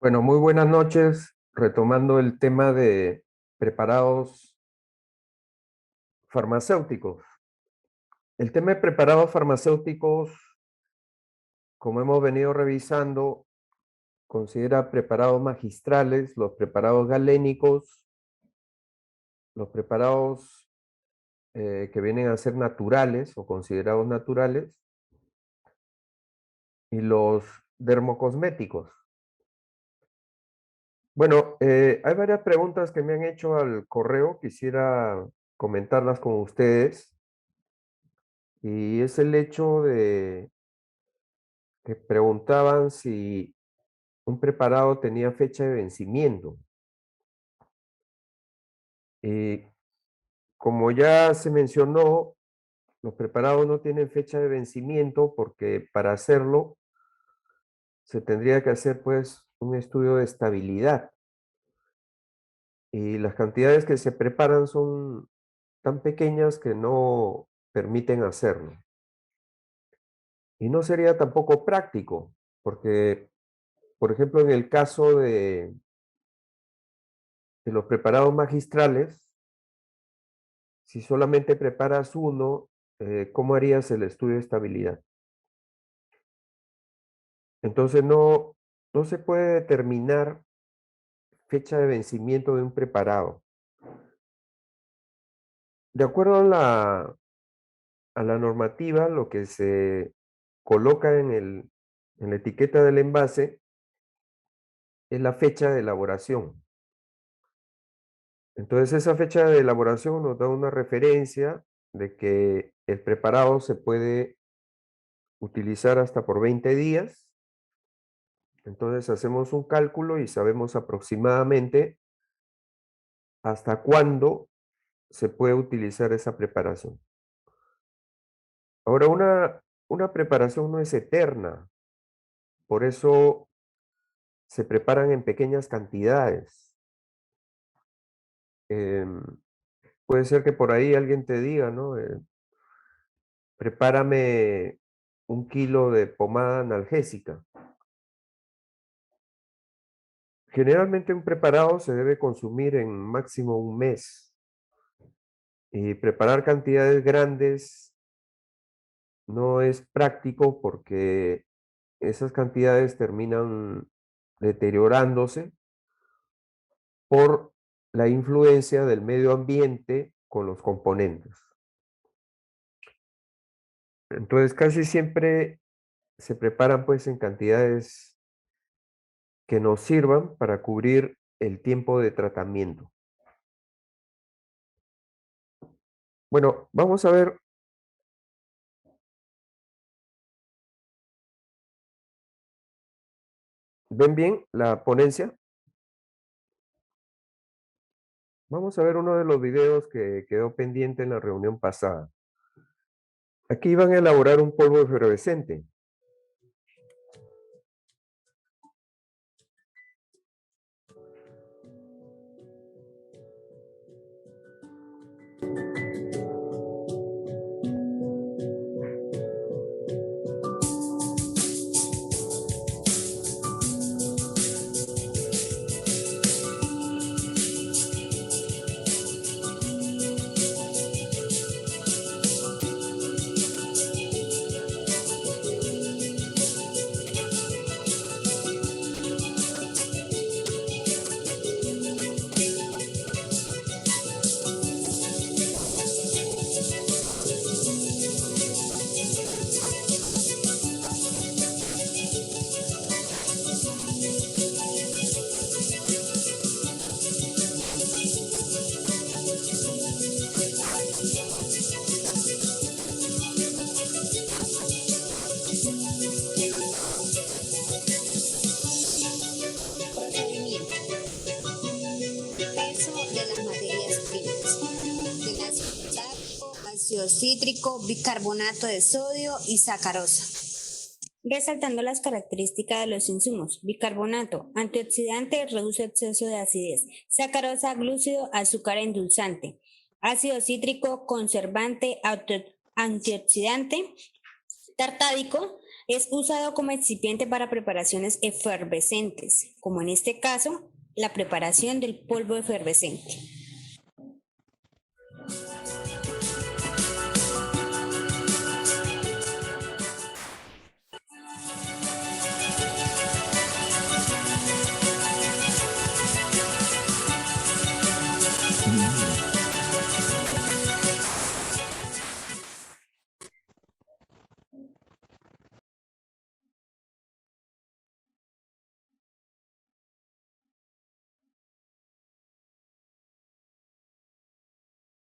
Bueno, muy buenas noches. Retomando el tema de preparados farmacéuticos. El tema de preparados farmacéuticos, como hemos venido revisando, considera preparados magistrales, los preparados galénicos, los preparados que vienen a ser naturales o considerados naturales, y los dermocosméticos. Bueno, hay varias preguntas que me han hecho al correo, quisiera comentarlas con ustedes. Y es el hecho de que preguntaban si un preparado tenía fecha de vencimiento. Y como ya se mencionó, los preparados no tienen fecha de vencimiento porque para hacerlo se tendría que hacer pues un estudio de estabilidad. Y las cantidades que se preparan son tan pequeñas que no permiten hacerlo. Y no sería tampoco práctico, porque, por ejemplo, en el caso de los preparados magistrales, si solamente preparas uno, ¿cómo harías el estudio de estabilidad? Entonces no se puede determinar fecha de vencimiento de un preparado. De acuerdo a la normativa, lo que se coloca en la etiqueta del envase es la fecha de elaboración. Entonces esa fecha de elaboración nos da una referencia de que el preparado se puede utilizar hasta por 20 días. Entonces hacemos un cálculo y sabemos aproximadamente hasta cuándo se puede utilizar esa preparación. Ahora, una preparación no es eterna, por eso se preparan en pequeñas cantidades. Em, Puede ser que por ahí alguien te diga, ¿no? Prepárame 1 kilo de pomada analgésica. Generalmente un preparado se debe consumir en máximo un mes. Y preparar cantidades grandes no es práctico porque esas cantidades terminan deteriorándose por la influencia del medio ambiente con los componentes. Entonces, casi siempre se preparan pues en cantidades que nos sirvan para cubrir el tiempo de tratamiento. Bueno, vamos a ver, ¿ven bien la ponencia? Vamos a ver uno de los videos que quedó pendiente en la reunión pasada. Aquí van a elaborar un polvo efervescente. Procedimiento. Peso de las materias primas. De ácido potásico, ácido cítrico, bicarbonato de sodio y sacarosa. Resaltando las características de los insumos. Bicarbonato, antioxidante, reduce exceso de acidez. Sacarosa, glúcido, azúcar endulzante. Ácido cítrico, conservante, antioxidante. Tartádico, Es usado como excipiente para preparaciones efervescentes, como en este caso, la preparación del polvo efervescente.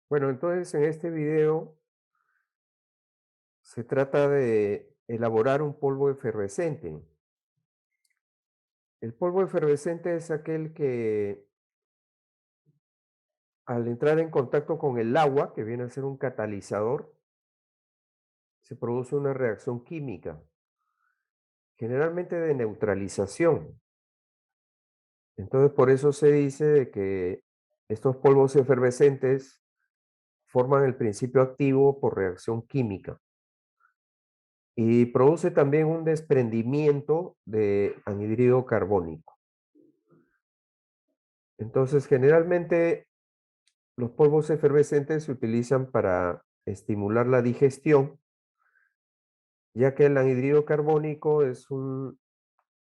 Bueno, entonces en este video se trata de elaborar un polvo efervescente. El polvo efervescente es aquel que al entrar en contacto con el agua, que viene a ser un catalizador, se produce una reacción química, generalmente de neutralización. Entonces, por eso se dice de que estos polvos efervescentes forman el principio activo por reacción química y produce también un desprendimiento de anhídrido carbónico. Entonces, generalmente los polvos efervescentes se utilizan para estimular la digestión, ya que el anhídrido carbónico es un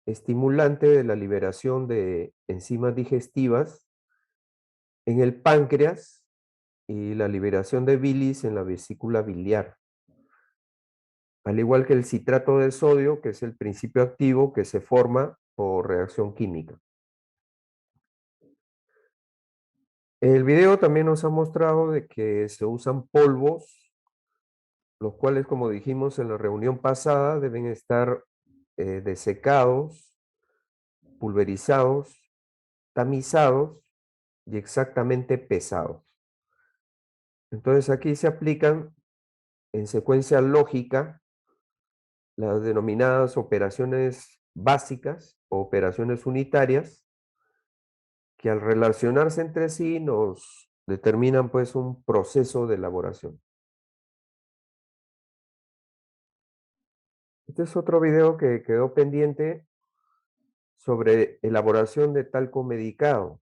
estimulante de la liberación de enzimas digestivas en el páncreas y la liberación de bilis en la vesícula biliar, al igual que el citrato de sodio, que es el principio activo que se forma por reacción química. El video también nos ha mostrado de que se usan polvos, los cuales, como dijimos en la reunión pasada, deben estar desecados, pulverizados, tamizados y exactamente pesados. Entonces aquí se aplican en secuencia lógica las denominadas operaciones básicas o operaciones unitarias, que al relacionarse entre sí nos determinan pues un proceso de elaboración. Este es otro video que quedó pendiente sobre elaboración de talco medicado.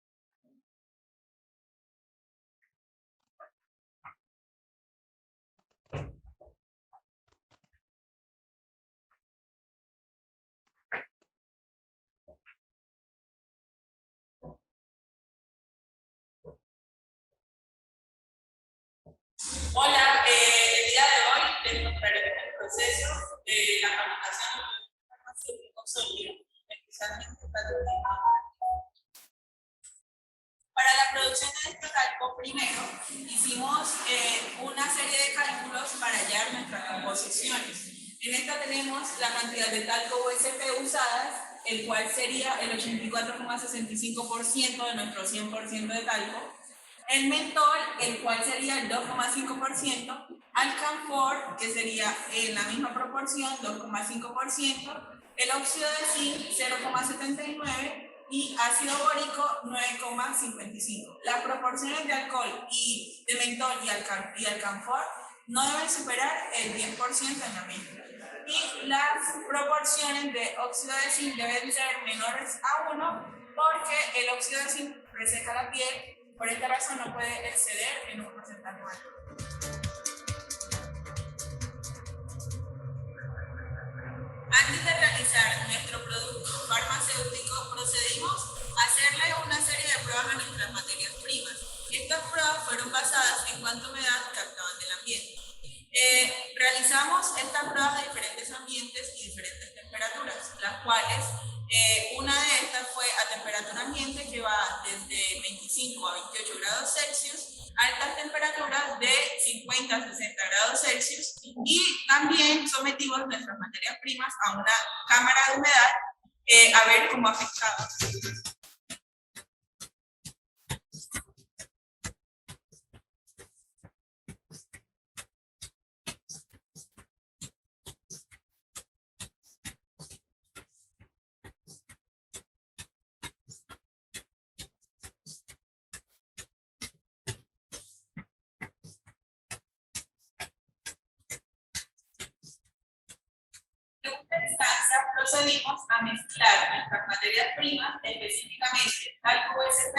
Hola, el día de hoy les mostraré el proceso de la fabricación de un farmacéutico sólido, especialmente para la producción de este talco. Primero hicimos una serie de cálculos para hallar nuestras composiciones. En esta tenemos la cantidad de talco USP usadas, el cual sería el 84,65% de nuestro 100% de talco. El mentol, el cual sería el 2,5%, alcanfor, que sería en la misma proporción, 2,5%, el óxido de zinc, 0,79%, y ácido bórico, 9,55%. Las proporciones de alcohol y de mentol y alcanfor no deben superar el 10% en la mezcla. Y las proporciones de óxido de zinc deben ser menores a 1, porque el óxido de zinc reseca la piel. Por esta razón no puede exceder en un porcentaje alto. Antes de realizar nuestro producto farmacéutico, procedimos a hacerle una serie de pruebas a nuestras materias primas. Estas pruebas fueron basadas en cuánta humedad captaban del ambiente. Realizamos estas pruebas de diferentes ambientes y diferentes temperaturas, las cuales una de estas fue a temperatura ambiente, que va desde 25 a 28 grados Celsius, altas temperaturas de 50 a 60 grados Celsius, y también sometimos nuestras materias primas a una cámara de humedad a ver cómo afectaba. mezclar nuestras materias primas, específicamente talco USP,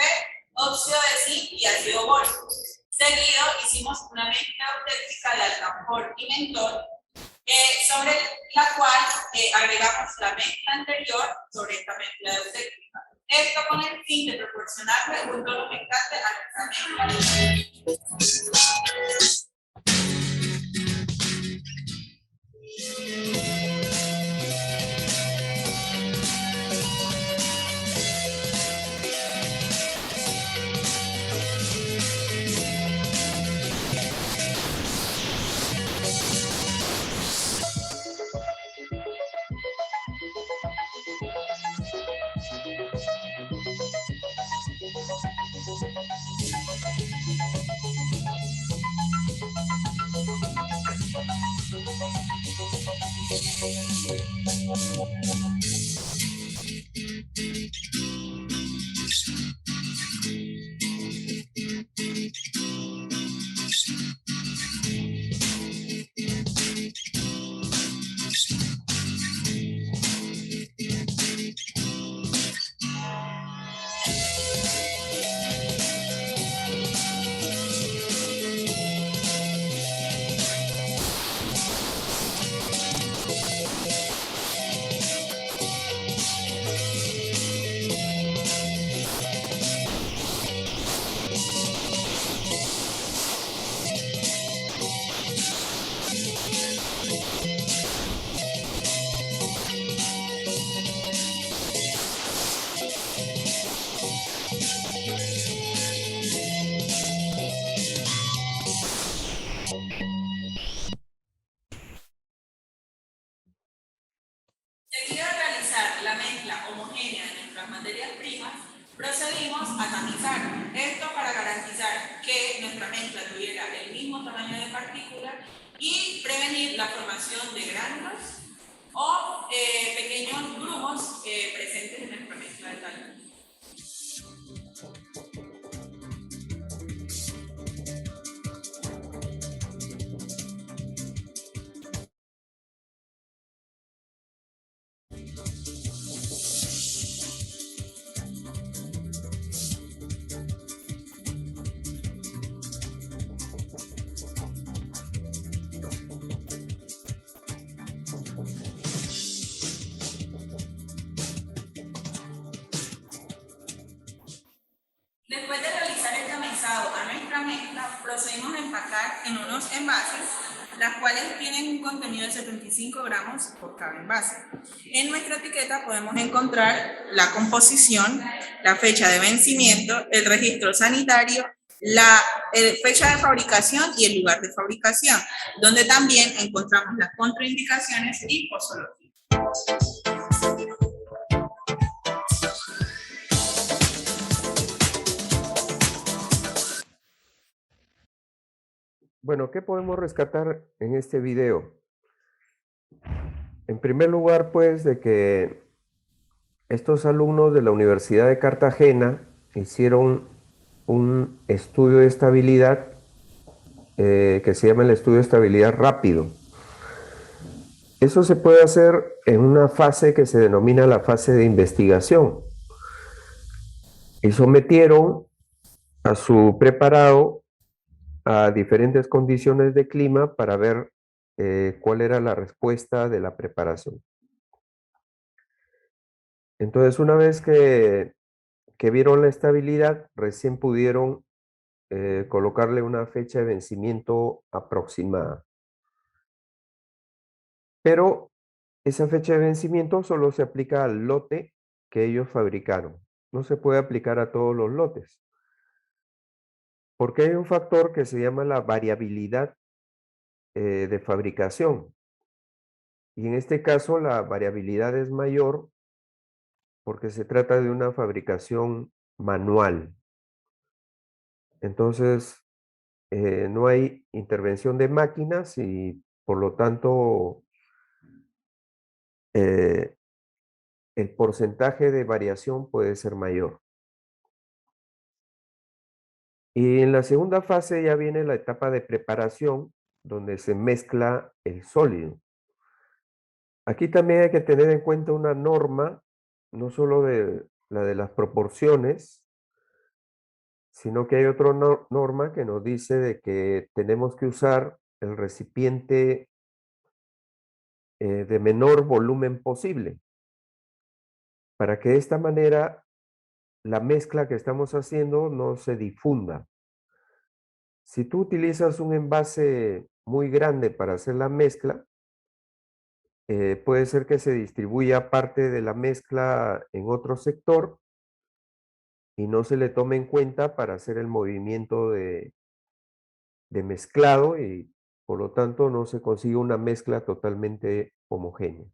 óxido de zinc y ácido bórico. Seguido hicimos una mezcla eutérmica de alcanfor y mentol, sobre la cual agregamos la mezcla anterior sobre esta mezcla eutérmica. Esto con el fin de proporcionarle un tono mezclante a nuestra mezcla. Seguido de realizar la mezcla homogénea de nuestras materias primas, procedimos a tamizar. Esto para garantizar que nuestra mezcla tuviera el mismo tamaño de partículas y prevenir la formación de gránulos o pequeños grumos presentes en nuestra mezcla de talco. Después de realizar el tamizado a nuestra mezcla, procedimos a empacar en unos envases, las cuales tienen un contenido de 75 gramos por cada envase. En nuestra etiqueta podemos encontrar la composición, la fecha de vencimiento, el registro sanitario, la fecha de fabricación y el lugar de fabricación, donde también encontramos las contraindicaciones y posología. Bueno, ¿qué podemos rescatar en este video? En primer lugar, pues, de que estos alumnos de la Universidad de Cartagena hicieron un estudio de estabilidad que se llama el estudio de estabilidad rápido. Eso se puede hacer en una fase que se denomina la fase de investigación. Y sometieron a su preparado a diferentes condiciones de clima para ver cuál era la respuesta de la preparación. Entonces, una vez que vieron la estabilidad, recién pudieron colocarle una fecha de vencimiento aproximada. Pero esa fecha de vencimiento solo se aplica al lote que ellos fabricaron. No se puede aplicar a todos los lotes. Porque hay un factor que se llama la variabilidad de fabricación. Y en este caso la variabilidad es mayor porque se trata de una fabricación manual. Entonces, no hay intervención de máquinas y por lo tanto el porcentaje de variación puede ser mayor. Y en la segunda fase ya viene la etapa de preparación, donde se mezcla el sólido. Aquí también hay que tener en cuenta una norma no solo de la de las proporciones, sino que hay otra norma que nos dice de que tenemos que usar el recipiente de menor volumen posible, para que de esta manera la mezcla que estamos haciendo no se difunda. Si tú utilizas un envase muy grande para hacer la mezcla, puede ser que se distribuya parte de la mezcla en otro sector y no se le tome en cuenta para hacer el movimiento de mezclado y por lo tanto no se consigue una mezcla totalmente homogénea.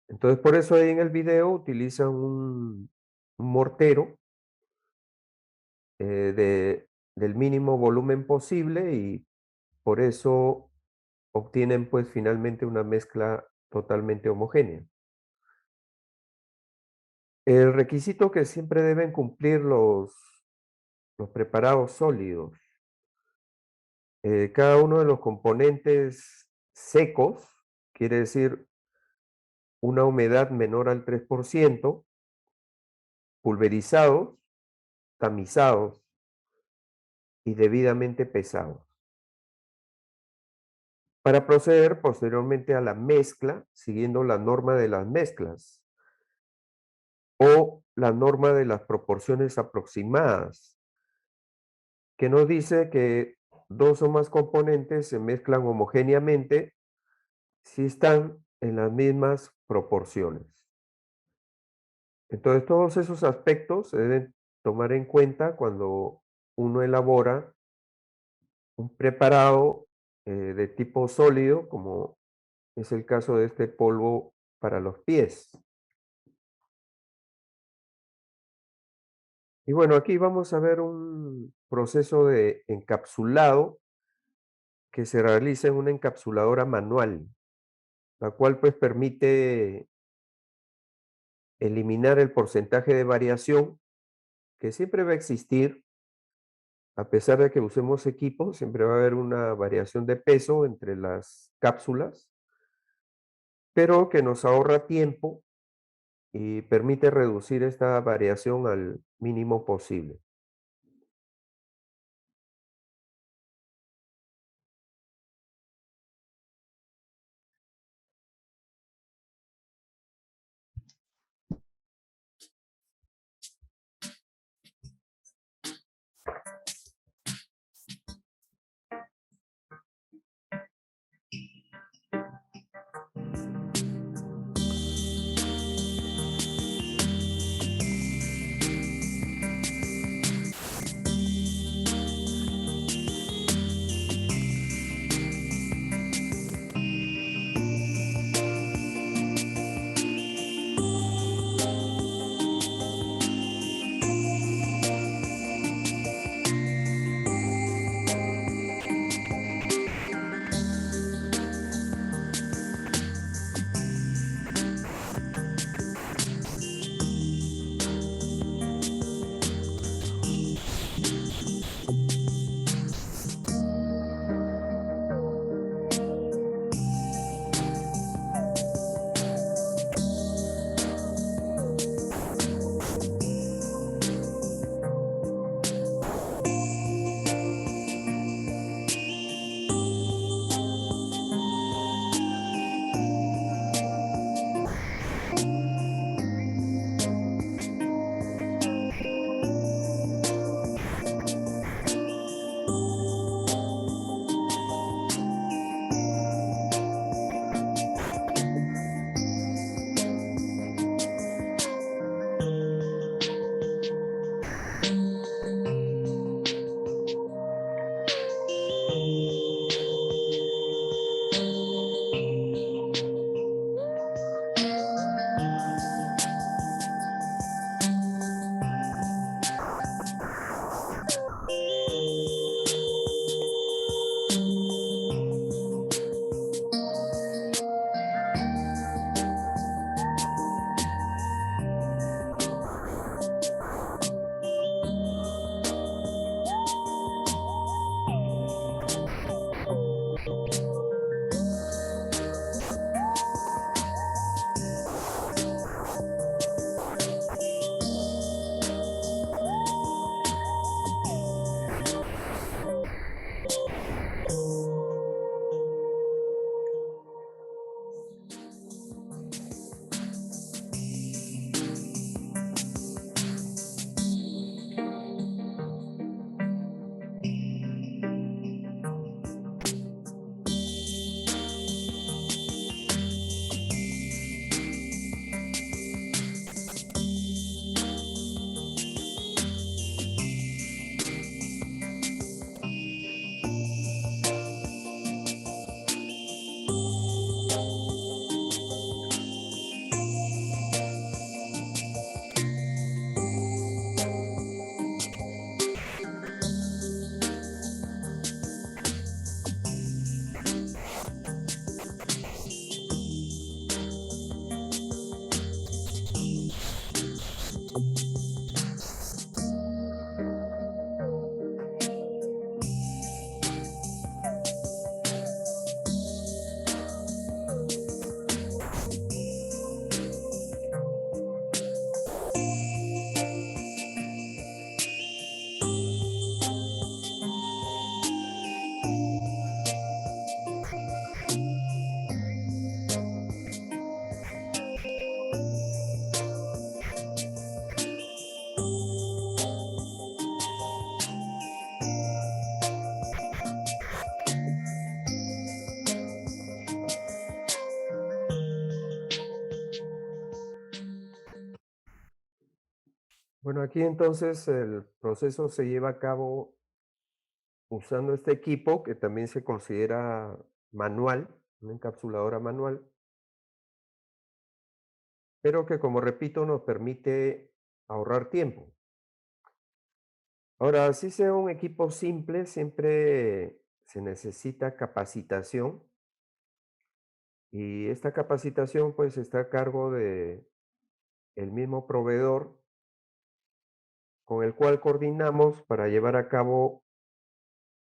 Entonces por eso ahí en el video utilizan un mortero del mínimo volumen posible y por eso obtienen pues finalmente una mezcla totalmente homogénea. El requisito que siempre deben cumplir los preparados sólidos, cada uno de los componentes secos, quiere decir una humedad menor al 3%, pulverizados, tamizados y debidamente pesados. Para proceder posteriormente a la mezcla, siguiendo la norma de las mezclas o la norma de las proporciones aproximadas, que nos dice que dos o más componentes se mezclan homogéneamente si están en las mismas proporciones. Entonces, todos esos aspectos se deben tomar en cuenta cuando uno elabora un preparado de tipo sólido, como es el caso de este polvo para los pies. Y bueno, aquí vamos a ver un proceso de encapsulado que se realiza en una encapsuladora manual, la cual pues permite eliminar el porcentaje de variación que siempre va a existir. A pesar de que usemos equipo, siempre va a haber una variación de peso entre las cápsulas, pero que nos ahorra tiempo y permite reducir esta variación al mínimo posible. Bueno, aquí entonces el proceso se lleva a cabo usando este equipo que también se considera manual, una encapsuladora manual, pero que, como repito, nos permite ahorrar tiempo. Ahora, así sea un equipo simple, siempre se necesita capacitación y esta capacitación pues está a cargo de el mismo proveedor con el cual coordinamos para llevar a cabo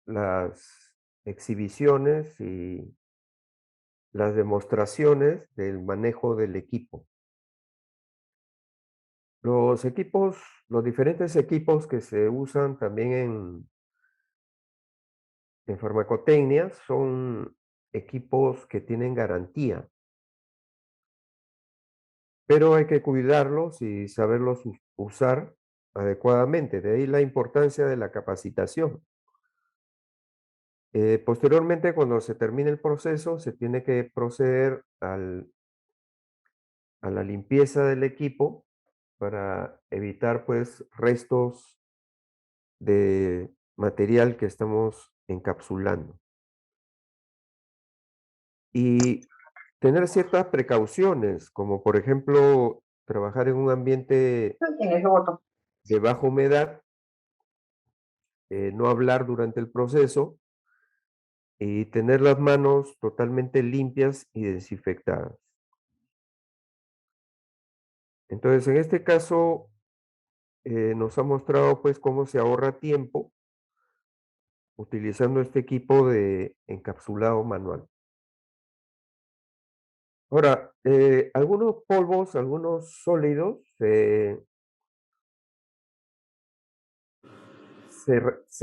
las exhibiciones y las demostraciones del manejo del equipo. Los equipos, los diferentes equipos que se usan también en farmacotecnia son equipos que tienen garantía, pero hay que cuidarlos y saberlos usar adecuadamente. De ahí la importancia de la capacitación. Posteriormente, cuando se termine el proceso, se tiene que proceder a la limpieza del equipo para evitar pues restos de material que estamos encapsulando. Y tener ciertas precauciones, como por ejemplo, trabajar en un ambiente de baja humedad, no hablar durante el proceso y tener las manos totalmente limpias y desinfectadas. Entonces, en este caso, nos ha mostrado pues cómo se ahorra tiempo utilizando este equipo de encapsulado manual. Ahora, algunos polvos, algunos sólidos se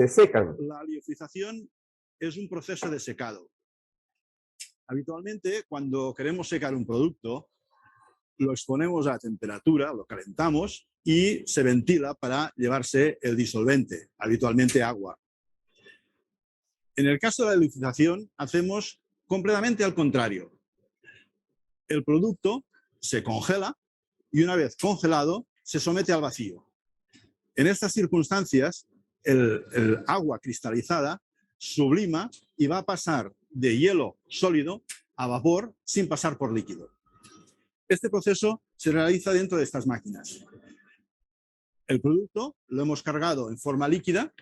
secan. La liofilización es un proceso de secado. Habitualmente, cuando queremos secar un producto, lo exponemos a temperatura, lo calentamos y se ventila para llevarse el disolvente, habitualmente agua. En el caso de la liofilización, hacemos completamente al contrario. El producto se congela y una vez congelado se somete al vacío. En estas circunstancias, el agua cristalizada sublima y va a pasar de hielo sólido a vapor sin pasar por líquido. Este proceso se realiza dentro de estas máquinas. El producto lo hemos cargado en forma líquida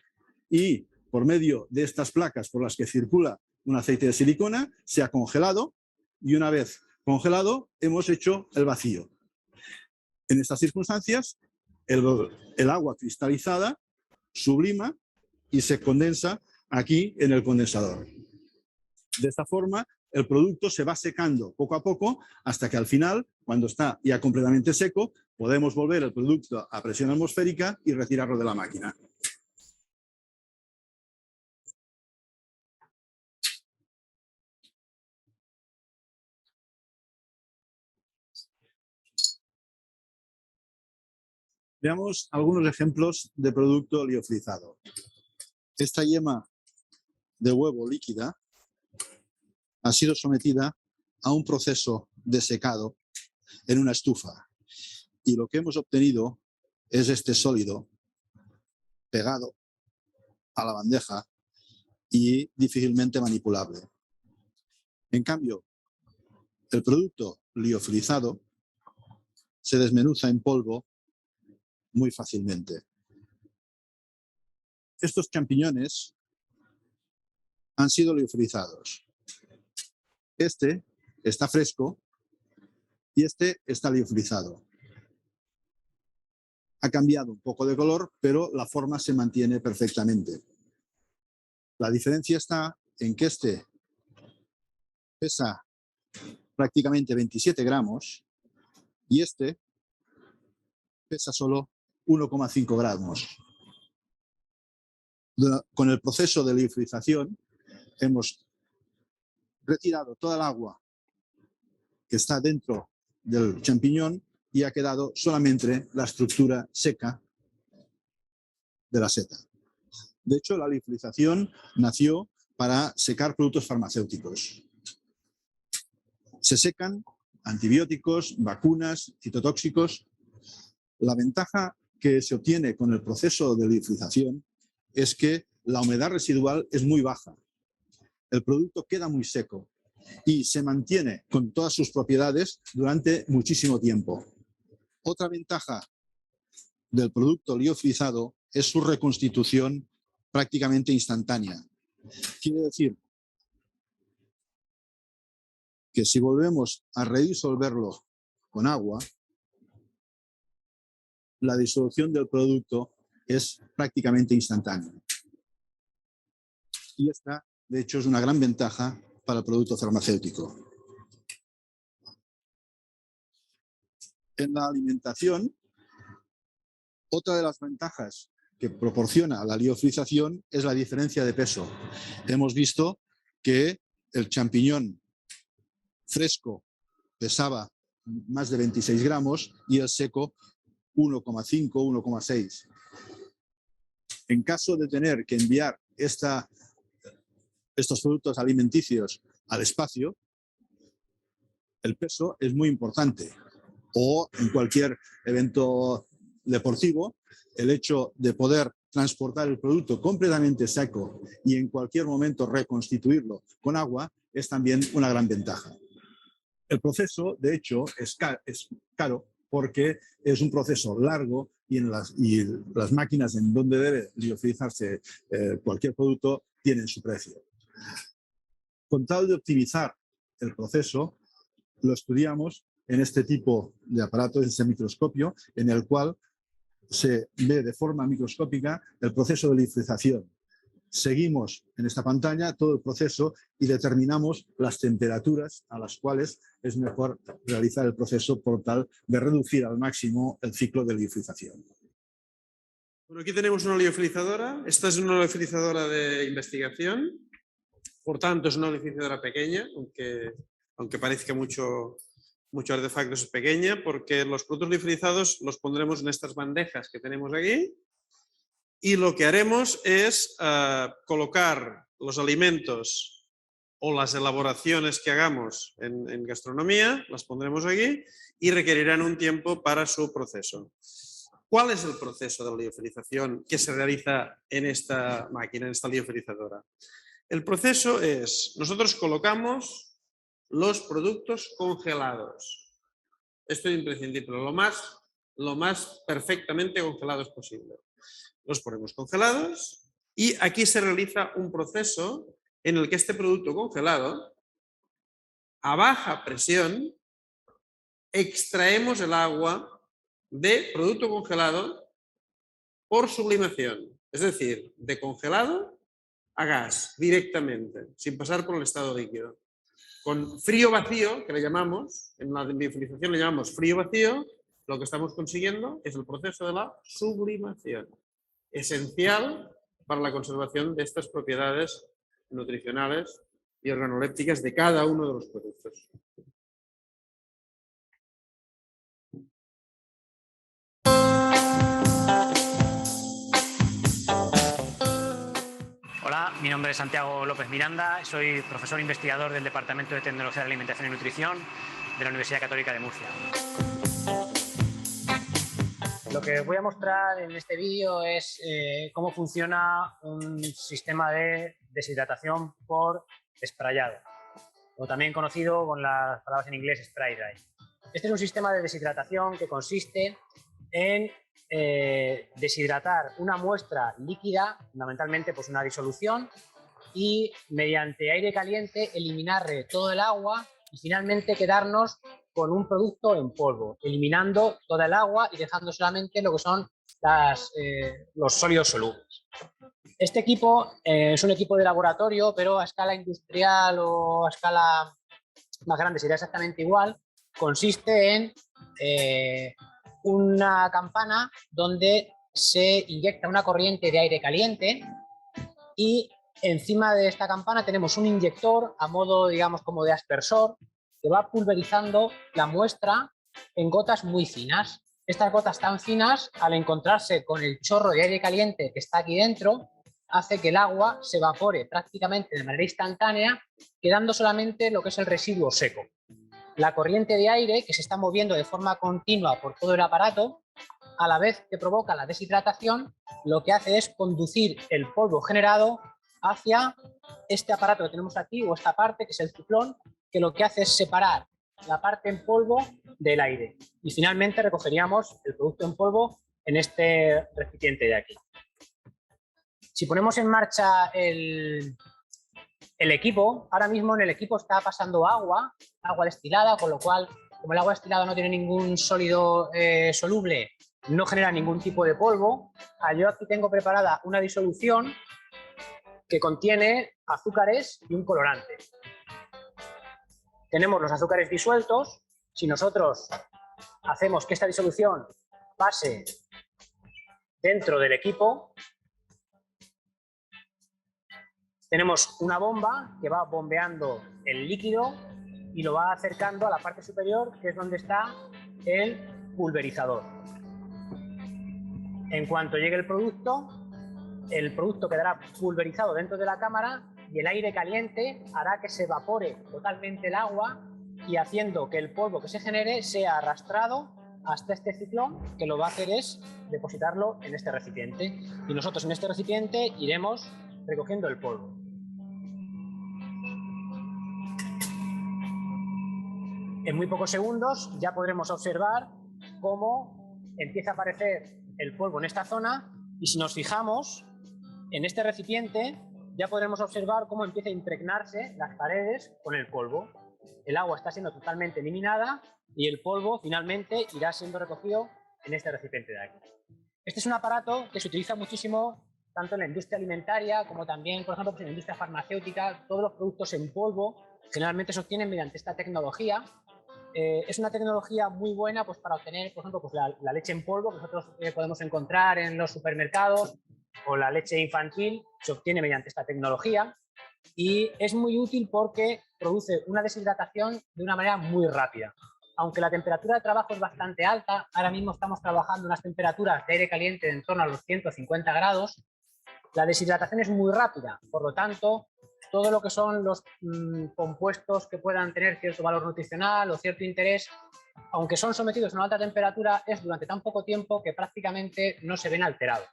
y por medio de estas placas por las que circula un aceite de silicona se ha congelado y una vez congelado hemos hecho el vacío. En estas circunstancias, el agua cristalizada sublima y se condensa aquí en el condensador. De esta forma, el producto se va secando poco a poco hasta que al final, cuando está ya completamente seco, podemos volver el producto a presión atmosférica y retirarlo de la máquina. Veamos algunos ejemplos de producto liofilizado. Esta yema de huevo líquida ha sido sometida a un proceso de secado en una estufa y lo que hemos obtenido es este sólido pegado a la bandeja y difícilmente manipulable. En cambio, el producto liofilizado se desmenuza en polvo muy fácilmente. Estos champiñones han sido liofilizados. Este está fresco y este está liofilizado. Ha cambiado un poco de color, pero la forma se mantiene perfectamente. La diferencia está en que este pesa prácticamente 27 gramos y este pesa solo 1,5 gramos. Con el proceso de liofilización hemos retirado toda el agua que está dentro del champiñón y ha quedado solamente la estructura seca de la seta. De hecho, la liofilización nació para secar productos farmacéuticos. Se secan antibióticos, vacunas, citotóxicos. La ventaja que se obtiene con el proceso de liofilización es que la humedad residual es muy baja. El producto queda muy seco y se mantiene con todas sus propiedades durante muchísimo tiempo. Otra ventaja del producto liofilizado es su reconstitución prácticamente instantánea. Quiere decir que si volvemos a redisolverlo con agua, la disolución del producto es prácticamente instantánea. Y esta, de hecho, es una gran ventaja para el producto farmacéutico. En la alimentación, otra de las ventajas que proporciona la liofilización es la diferencia de peso. Hemos visto que el champiñón fresco pesaba más de 26 gramos y el seco 1,5, 1,6. En caso de tener que enviar estos productos alimenticios al espacio, el peso es muy importante. O en cualquier evento deportivo, el hecho de poder transportar el producto completamente seco y en cualquier momento reconstituirlo con agua es también una gran ventaja. El proceso, de hecho, es caro porque es un proceso largo y las máquinas en donde debe liofilizarse cualquier producto tienen su precio. Con tal de optimizar el proceso, lo estudiamos en este tipo de aparato, en ese microscopio, en el cual se ve de forma microscópica el proceso de liofilización. Seguimos en esta pantalla todo el proceso y determinamos las temperaturas a las cuales es mejor realizar el proceso por tal de reducir al máximo el ciclo de liofilización. Bueno, aquí tenemos una liofilizadora. Esta es una liofilizadora de investigación. Por tanto, es una liofilizadora pequeña, aunque parezca mucho artefacto, es pequeña, porque los productos liofilizados los pondremos en estas bandejas que tenemos aquí. Y lo que haremos es colocar los alimentos o las elaboraciones que hagamos en gastronomía, las pondremos aquí y requerirán un tiempo para su proceso. ¿Cuál es el proceso de la liofilización que se realiza en esta máquina, en esta liofilizadora? El proceso es, nosotros colocamos los productos congelados. Esto es imprescindible, lo más perfectamente congelados posible. Los ponemos congelados y aquí se realiza un proceso en el que este producto congelado, a baja presión, extraemos el agua de producto congelado por sublimación, es decir, de congelado a gas directamente, sin pasar por el estado líquido. Con frío vacío, que le llamamos, en la liofilización le llamamos frío vacío, lo que estamos consiguiendo es el proceso de la sublimación, esencial para la conservación de estas propiedades nutricionales y organolépticas de cada uno de los productos. Hola, mi nombre es Santiago López Miranda, soy profesor investigador del Departamento de Tecnología de Alimentación y Nutrición de la Universidad Católica de Murcia. Lo que voy a mostrar en este vídeo es cómo funciona un sistema de deshidratación por sprayado, o también conocido con las palabras en inglés spray dry. Este es un sistema de deshidratación que consiste en deshidratar una muestra líquida, fundamentalmente pues una disolución, y mediante aire caliente eliminarle todo el agua y finalmente quedarnos con un producto en polvo, eliminando toda el agua y dejando solamente lo que son los sólidos solubles. Este equipo es un equipo de laboratorio, pero a escala industrial o a escala más grande sería exactamente igual. Consiste en una campana donde se inyecta una corriente de aire caliente y encima de esta campana tenemos un inyector a modo, digamos, como de aspersor que va pulverizando la muestra en gotas muy finas. Estas gotas tan finas, al encontrarse con el chorro de aire caliente que está aquí dentro, hace que el agua se evapore prácticamente de manera instantánea, quedando solamente lo que es el residuo seco. La corriente de aire, que se está moviendo de forma continua por todo el aparato, a la vez que provoca la deshidratación, lo que hace es conducir el polvo generado hacia este aparato que tenemos aquí, o esta parte, que es el ciclón, que lo que hace es separar la parte en polvo del aire. Y finalmente recogeríamos el producto en polvo en este recipiente de aquí. Si ponemos en marcha el equipo, ahora mismo en el equipo está pasando agua destilada, con lo cual, como el agua destilada no tiene ningún sólido soluble, no genera ningún tipo de polvo. Yo aquí tengo preparada una disolución que contiene azúcares y un colorante. Tenemos los azúcares disueltos. Si nosotros hacemos que esta disolución pase dentro del equipo, tenemos una bomba que va bombeando el líquido y lo va acercando a la parte superior, que es donde está el pulverizador. En cuanto llegue el producto quedará pulverizado dentro de la cámara y el aire caliente hará que se evapore totalmente el agua y haciendo que el polvo que se genere sea arrastrado hasta este ciclón, que lo va a hacer es depositarlo en este recipiente. Y nosotros en este recipiente iremos recogiendo el polvo. En muy pocos segundos ya podremos observar cómo empieza a aparecer el polvo en esta zona, y si nos fijamos en este recipiente ya podremos observar cómo empieza a impregnarse las paredes con el polvo. El agua está siendo totalmente eliminada y el polvo finalmente irá siendo recogido en este recipiente de aquí. Este es un aparato que se utiliza muchísimo tanto en la industria alimentaria como también, por ejemplo, en la industria farmacéutica. Todos los productos en polvo generalmente se obtienen mediante esta tecnología. Es una tecnología muy buena pues, para obtener, por ejemplo, pues, la leche en polvo que nosotros podemos encontrar en los supermercados, o la leche infantil se obtiene mediante esta tecnología, y es muy útil porque produce una deshidratación de una manera muy rápida. Aunque la temperatura de trabajo es bastante alta, ahora mismo estamos trabajando en unas temperaturas de aire caliente de en torno a los 150 grados, la deshidratación es muy rápida, por lo tanto, todo lo que son los compuestos que puedan tener cierto valor nutricional o cierto interés, aunque son sometidos a una alta temperatura, es durante tan poco tiempo que prácticamente no se ven alterados.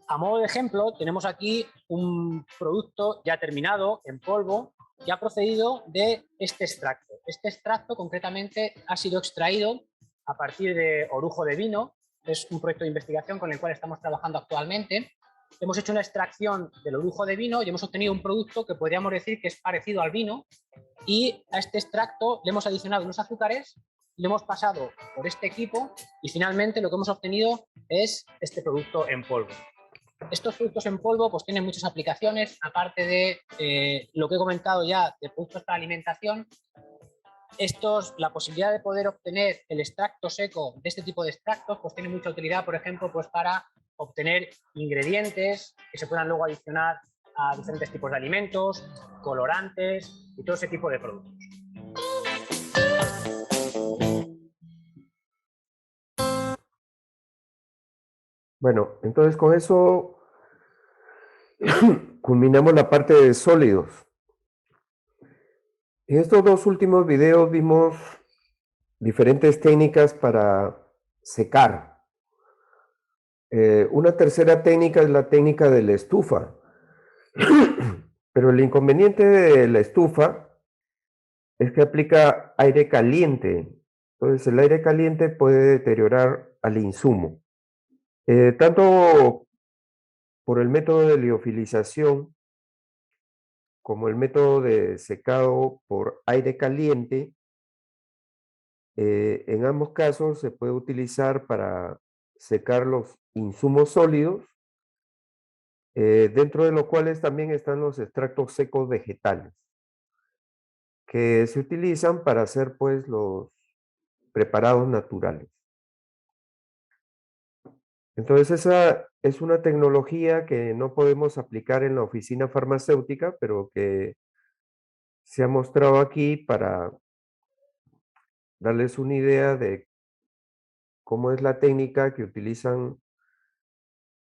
A modo de ejemplo, tenemos aquí un producto ya terminado en polvo que ha procedido de este extracto. Este extracto concretamente ha sido extraído a partir de orujo de vino. Es un proyecto de investigación con el cual estamos trabajando actualmente. Hemos hecho una extracción del orujo de vino y hemos obtenido un producto que podríamos decir que es parecido al vino, y a este extracto le hemos adicionado unos azúcares, lo hemos pasado por este equipo y finalmente lo que hemos obtenido es este producto en polvo. Estos productos en polvo pues tienen muchas aplicaciones, aparte de lo que he comentado ya de productos para alimentación. La posibilidad de poder obtener el extracto seco de este tipo de extractos pues tiene mucha utilidad, por ejemplo, pues para obtener ingredientes que se puedan luego adicionar a diferentes tipos de alimentos, colorantes y todo ese tipo de productos. Bueno, entonces con eso culminamos la parte de sólidos. En estos dos últimos videos vimos diferentes técnicas para secar. Una tercera técnica es la técnica de la estufa. Pero el inconveniente de la estufa es que aplica aire caliente. Entonces el aire caliente puede deteriorar al insumo. Tanto por el método de liofilización como el método de secado por aire caliente, en ambos casos se puede utilizar para secar los insumos sólidos, dentro de los cuales también están los extractos secos vegetales, que se utilizan para hacer pues los preparados naturales. Entonces esa es una tecnología que no podemos aplicar en la oficina farmacéutica, pero que se ha mostrado aquí para darles una idea de cómo es la técnica que utilizan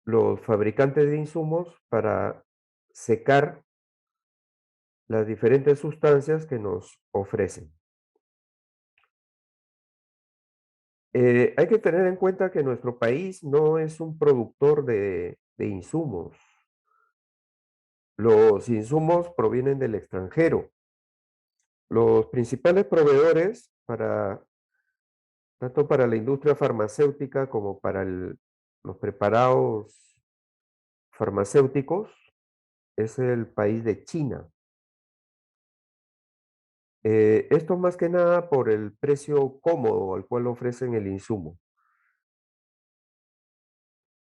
los fabricantes de insumos para secar las diferentes sustancias que nos ofrecen. Hay que tener en cuenta que nuestro país no es un productor de insumos. Los insumos provienen del extranjero. Los principales proveedores tanto para la industria farmacéutica como para los preparados farmacéuticos, es el país de China. Esto más que nada por el precio cómodo al cual ofrecen el insumo.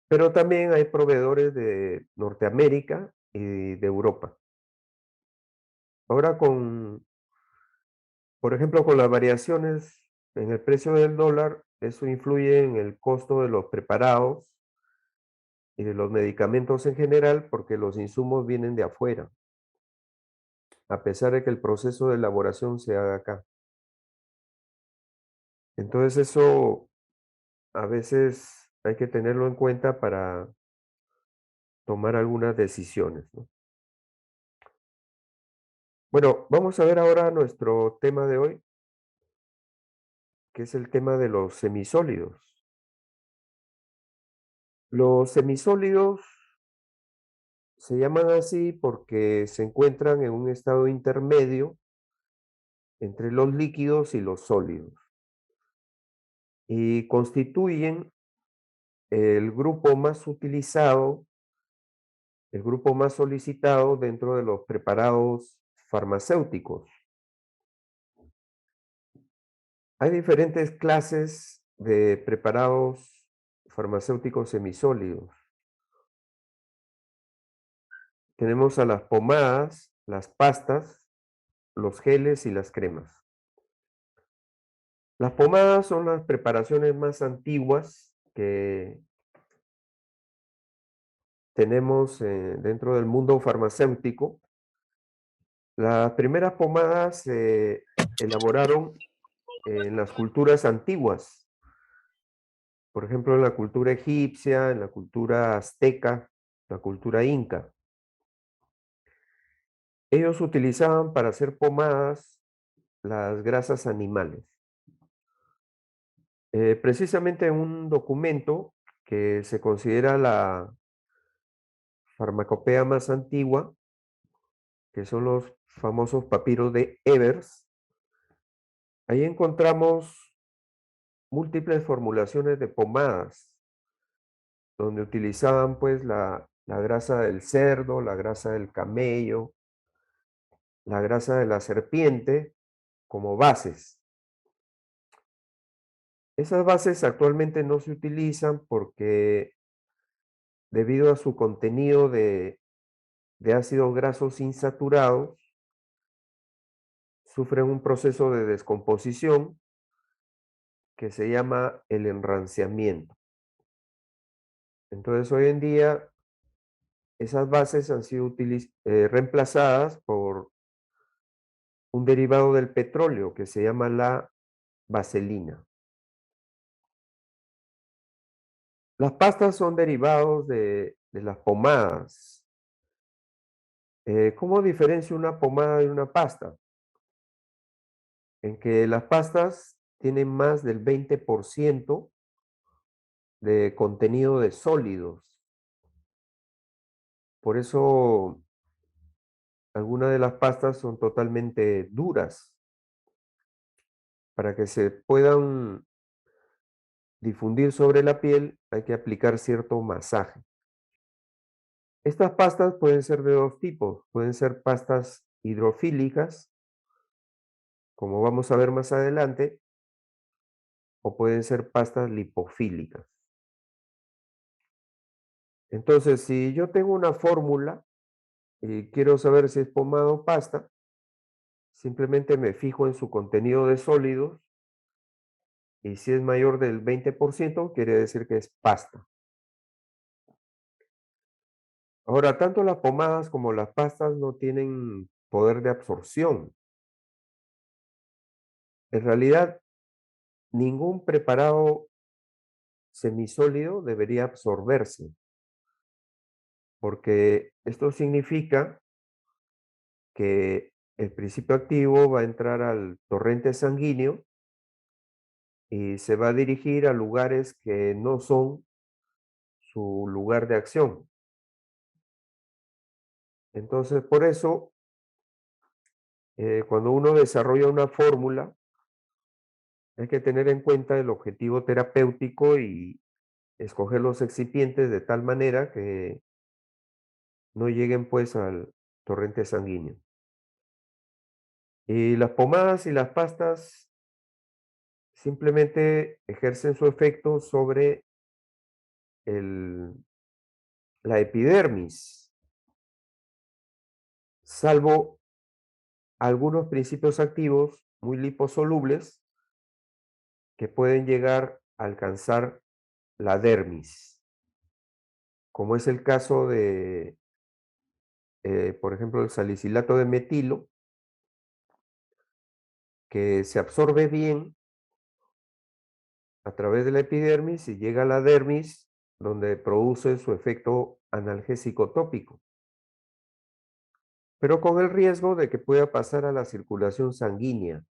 Pero también hay proveedores de Norteamérica y de Europa. Ahora por ejemplo, con las variaciones en el precio del dólar, eso influye en el costo de los preparados y de los medicamentos en general, porque los insumos vienen de afuera, a pesar de que el proceso de elaboración se haga acá. Entonces eso a veces hay que tenerlo en cuenta para tomar algunas decisiones, ¿no? Bueno, vamos a ver ahora nuestro tema de hoy, que es el tema de los semisólidos. Los semisólidos se llaman así porque se encuentran en un estado intermedio entre los líquidos y los sólidos y constituyen el grupo más utilizado, el grupo más solicitado dentro de los preparados farmacéuticos. Hay diferentes clases de preparados farmacéuticos semisólidos. Tenemos a las pomadas, las pastas, los geles y las cremas. Las pomadas son las preparaciones más antiguas que tenemos dentro del mundo farmacéutico. Las primeras pomadas se elaboraron en las culturas antiguas, por ejemplo, en la cultura egipcia, en la cultura azteca, la cultura inca. Ellos utilizaban para hacer pomadas las grasas animales. Precisamente en un documento que se considera la farmacopea más antigua, que son los famosos papiros de Ebers, ahí encontramos múltiples formulaciones de pomadas, donde utilizaban pues la grasa del cerdo, la grasa del camello, la grasa de la serpiente como bases. Esas bases actualmente no se utilizan porque debido a su contenido de ácidos grasos insaturados, sufren un proceso de descomposición que se llama el enranciamiento. Entonces, hoy en día, esas bases han sido reemplazadas por un derivado del petróleo que se llama la vaselina. Las pastas son derivados de las pomadas. ¿Cómo diferencio una pomada de una pasta? En que las pastas tienen más del 20% de contenido de sólidos. Por eso algunas de las pastas son totalmente duras. Para que se puedan difundir sobre la piel hay que aplicar cierto masaje. Estas pastas pueden ser de dos tipos. Pueden ser pastas hidrofílicas, como vamos a ver más adelante, o pueden ser pastas lipofílicas. Entonces, si yo tengo una fórmula y quiero saber si es pomada o pasta, simplemente me fijo en su contenido de sólidos y si es mayor del 20%, quiere decir que es pasta. Ahora, tanto las pomadas como las pastas no tienen poder de absorción. En realidad, ningún preparado semisólido debería absorberse, porque esto significa que el principio activo va a entrar al torrente sanguíneo y se va a dirigir a lugares que no son su lugar de acción. Entonces, por eso, cuando uno desarrolla una fórmula, hay que tener en cuenta el objetivo terapéutico y escoger los excipientes de tal manera que no lleguen pues al torrente sanguíneo. Y las pomadas y las pastas simplemente ejercen su efecto sobre el- la epidermis, salvo algunos principios activos muy liposolubles que pueden llegar a alcanzar la dermis, como es el caso de, por ejemplo, el salicilato de metilo, que se absorbe bien a través de la epidermis y llega a la dermis, donde produce su efecto analgésico tópico, pero con el riesgo de que pueda pasar a la circulación sanguínea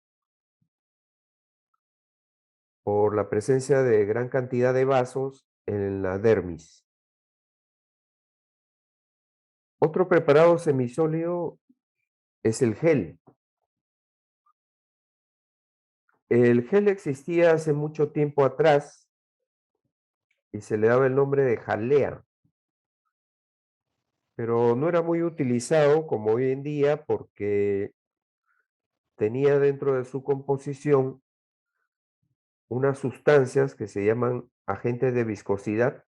por la presencia de gran cantidad de vasos en la dermis. Otro preparado semisólido es el gel. El gel existía hace mucho tiempo atrás y se le daba el nombre de jalea, pero no era muy utilizado como hoy en día porque tenía dentro de su composición unas sustancias que se llaman agentes de viscosidad,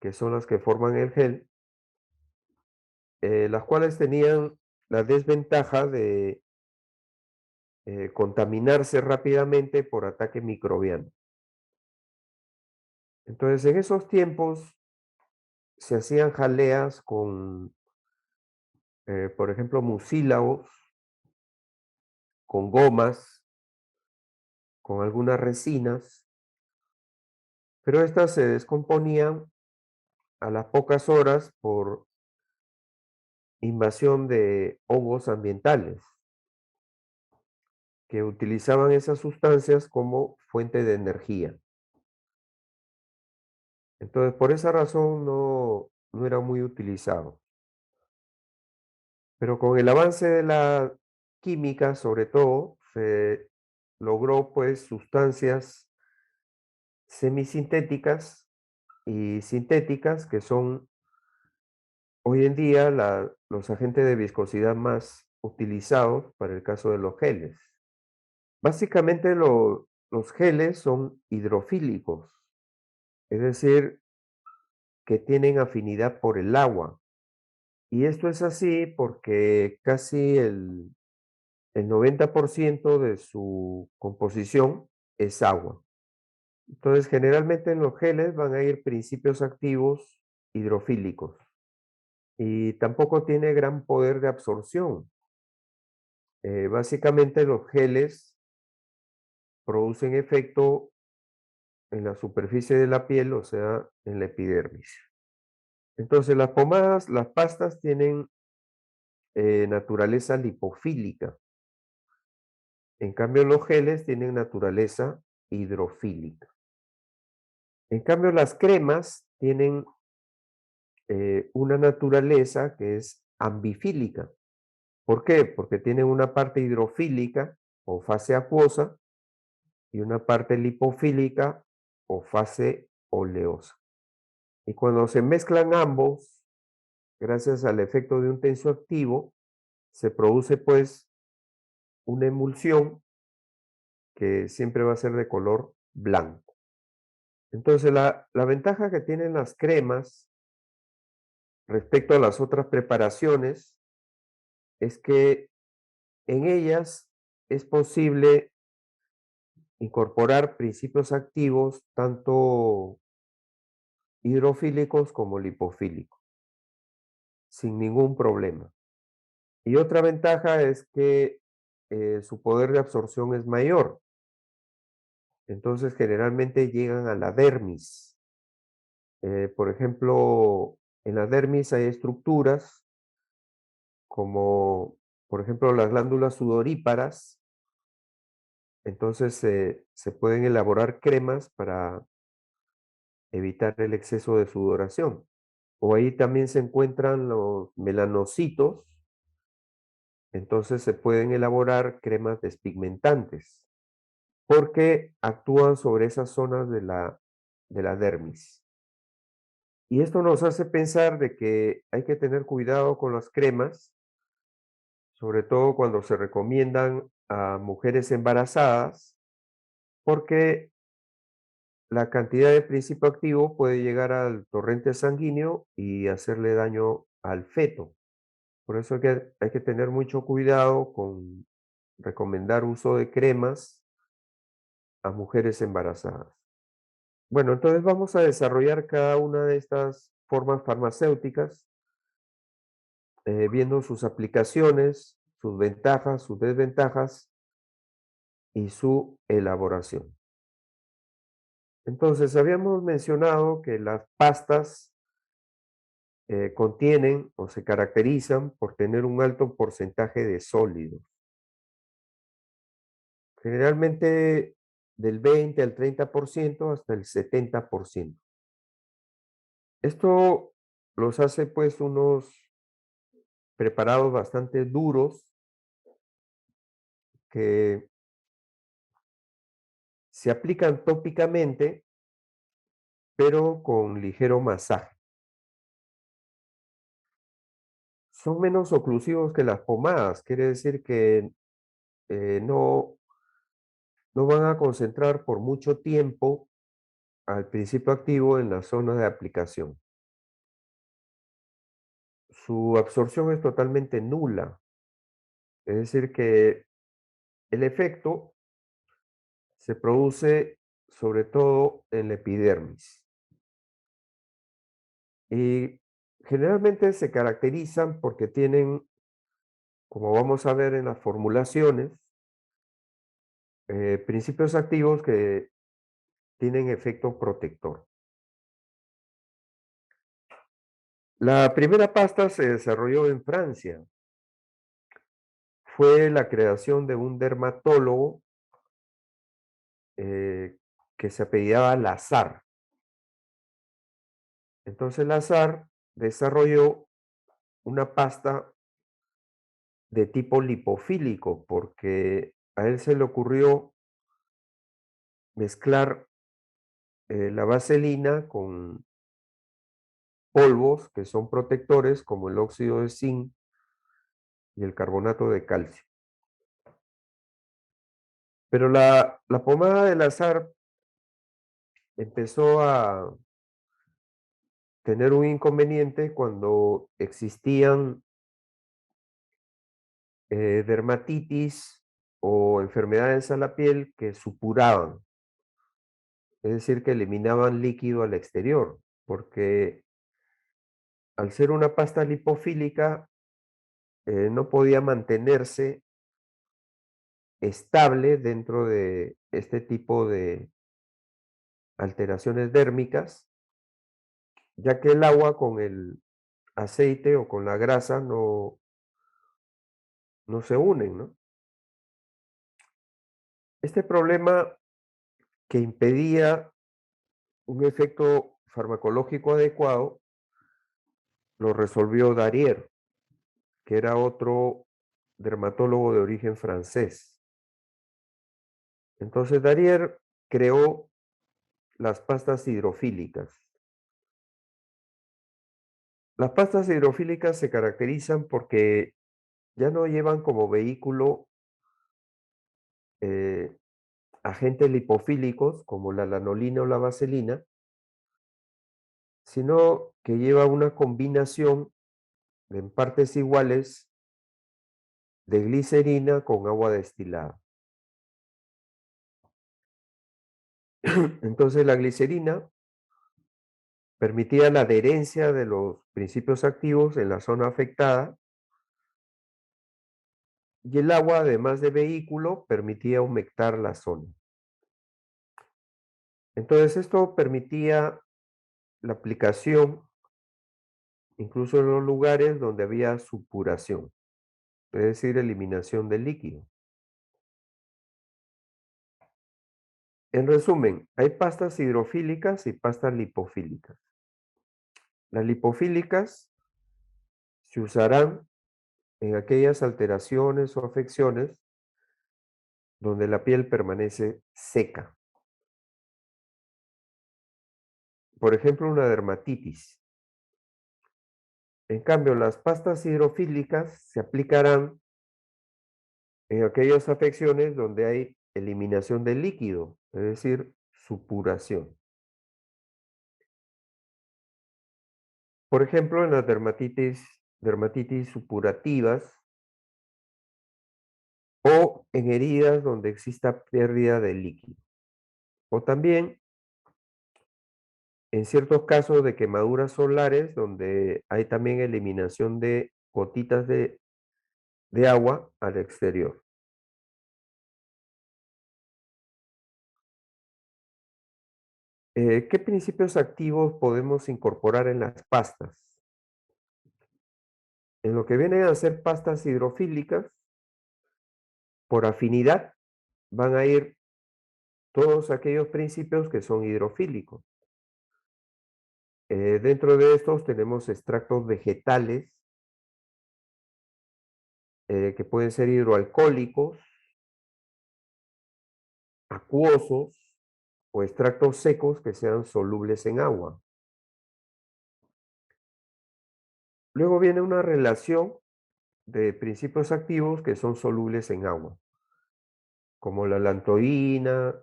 que son las que forman el gel, las cuales tenían la desventaja de contaminarse rápidamente por ataque microbiano. Entonces, en esos tiempos se hacían jaleas con, por ejemplo, mucílagos, con gomas, con algunas resinas, pero estas se descomponían a las pocas horas por invasión de hongos ambientales que utilizaban esas sustancias como fuente de energía. Entonces, por esa razón no era muy utilizado. Pero con el avance de la química, sobre todo, se logró pues sustancias semisintéticas y sintéticas que son hoy en día los agentes de viscosidad más utilizados para el caso de los geles. Básicamente los geles son hidrofílicos, es decir, que tienen afinidad por el agua. Y esto es así porque casi el 90% de su composición es agua. Entonces, generalmente en los geles van a ir principios activos hidrofílicos y tampoco tiene gran poder de absorción. Básicamente los geles producen efecto en la superficie de la piel, o sea, en la epidermis. Entonces, las pomadas, las pastas tienen naturaleza lipofílica. En cambio, los geles tienen naturaleza hidrofílica. En cambio, las cremas tienen una naturaleza que es ambifílica. ¿Por qué? Porque tienen una parte hidrofílica o fase acuosa y una parte lipofílica o fase oleosa. Y cuando se mezclan ambos, gracias al efecto de un tensioactivo, se produce pues una emulsión que siempre va a ser de color blanco. Entonces, la ventaja que tienen las cremas respecto a las otras preparaciones es que en ellas es posible incorporar principios activos tanto hidrofílicos como lipofílicos, sin ningún problema. Y otra ventaja es que su poder de absorción es mayor. Entonces, generalmente llegan a la dermis. Por ejemplo, en la dermis hay estructuras como, por ejemplo, las glándulas sudoríparas, Entonces se pueden elaborar cremas para evitar el exceso de sudoración. O ahí también se encuentran los melanocitos, entonces se pueden elaborar cremas despigmentantes porque actúan sobre esas zonas de la dermis. Y esto nos hace pensar de que hay que tener cuidado con las cremas, sobre todo cuando se recomiendan a mujeres embarazadas, porque la cantidad de principio activo puede llegar al torrente sanguíneo y hacerle daño al feto. Por eso hay que tener mucho cuidado con recomendar uso de cremas a mujeres embarazadas. Bueno, entonces vamos a desarrollar cada una de estas formas farmacéuticas, viendo sus aplicaciones, sus ventajas, sus desventajas y su elaboración. Entonces, habíamos mencionado que las pastas contienen o se caracterizan por tener un alto porcentaje de sólidos, generalmente del 20 al 30% hasta el 70%. Esto los hace pues unos preparados bastante duros que se aplican tópicamente, pero con ligero masaje. Son menos oclusivos que las pomadas, quiere decir que no, no van a concentrar por mucho tiempo al principio activo en la zona de aplicación. Su absorción es totalmente nula, es decir, que el efecto se produce sobre todo en la epidermis y generalmente se caracterizan porque tienen, como vamos a ver en las formulaciones, principios activos que tienen efecto protector. La primera pasta se desarrolló en Francia. Fue la creación de un dermatólogo eh, que se apellidaba Lazar. Entonces Lazar desarrolló una pasta de tipo lipofílico porque a él se le ocurrió mezclar la vaselina con polvos que son protectores como el óxido de zinc y el carbonato de calcio. Pero la pomada del azar empezó a tener un inconveniente cuando existían dermatitis o enfermedades a la piel que supuraban, es decir, que eliminaban líquido al exterior, porque al ser una pasta lipofílica no podía mantenerse estable dentro de este tipo de alteraciones dérmicas, ya que el agua con el aceite o con la grasa no se unen, ¿no? Este problema que impedía un efecto farmacológico adecuado lo resolvió Darier, que era otro dermatólogo de origen francés. Entonces Darier creó las pastas hidrofílicas. Las pastas hidrofílicas se caracterizan porque ya no llevan como vehículo eh, agentes lipofílicos como la lanolina o la vaselina, sino que lleva una combinación en partes iguales de glicerina con agua destilada. Entonces la glicerina permitía la adherencia de los principios activos en la zona afectada y el agua, además de vehículo, permitía humectar la zona. Entonces esto permitía la aplicación incluso en los lugares donde había supuración, es decir, eliminación del líquido. En resumen, hay pastas hidrofílicas y pastas lipofílicas. Las lipofílicas se usarán en aquellas alteraciones o afecciones donde la piel permanece seca. Por ejemplo, una dermatitis. En cambio, las pastas hidrofílicas se aplicarán en aquellas afecciones donde hay eliminación de líquido, es decir, supuración. Por ejemplo, en las dermatitis supurativas o en heridas donde exista pérdida de líquido. O también en ciertos casos de quemaduras solares donde hay también eliminación de gotitas de agua al exterior. ¿Qué principios activos podemos incorporar en las pastas? En lo que vienen a ser pastas hidrofílicas, por afinidad, van a ir todos aquellos principios que son hidrofílicos. Dentro de estos tenemos extractos vegetales que pueden ser hidroalcohólicos, acuosos o extractos secos que sean solubles en agua. Luego viene una relación de principios activos que son solubles en agua, como la lantoína,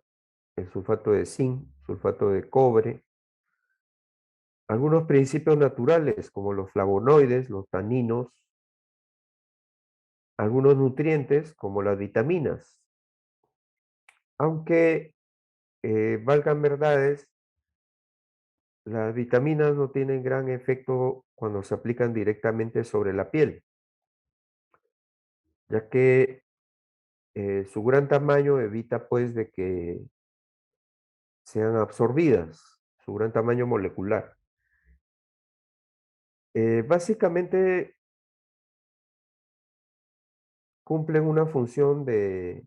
el sulfato de zinc, sulfato de cobre. Algunos principios naturales, como los flavonoides, los taninos, algunos nutrientes, como las vitaminas. Aunque, valgan verdades, las vitaminas no tienen gran efecto cuando se aplican directamente sobre la piel, ya que su gran tamaño evita pues de que sean absorbidas, su gran tamaño molecular. Básicamente cumplen una función de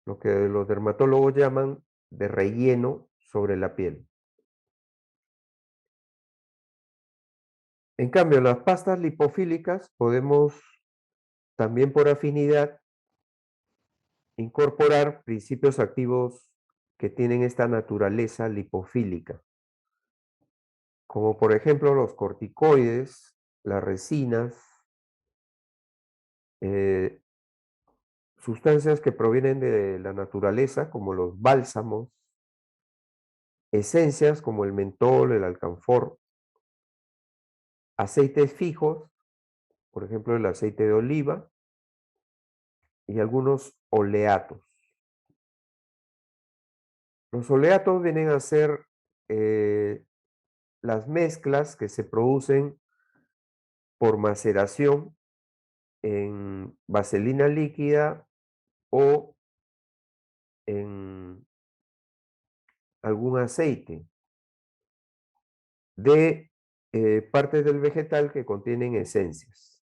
lo que los dermatólogos llaman de relleno sobre la piel. En cambio, las pastas lipofílicas podemos también por afinidad incorporar principios activos que tienen esta naturaleza lipofílica, como por ejemplo los corticoides, las resinas, eh, sustancias que provienen de la naturaleza, como los bálsamos, esencias como el mentol, el alcanfor, aceites fijos, por ejemplo el aceite de oliva, y algunos oleatos. Los oleatos vienen a ser las mezclas que se producen por maceración en vaselina líquida o en algún aceite de partes del vegetal que contienen esencias.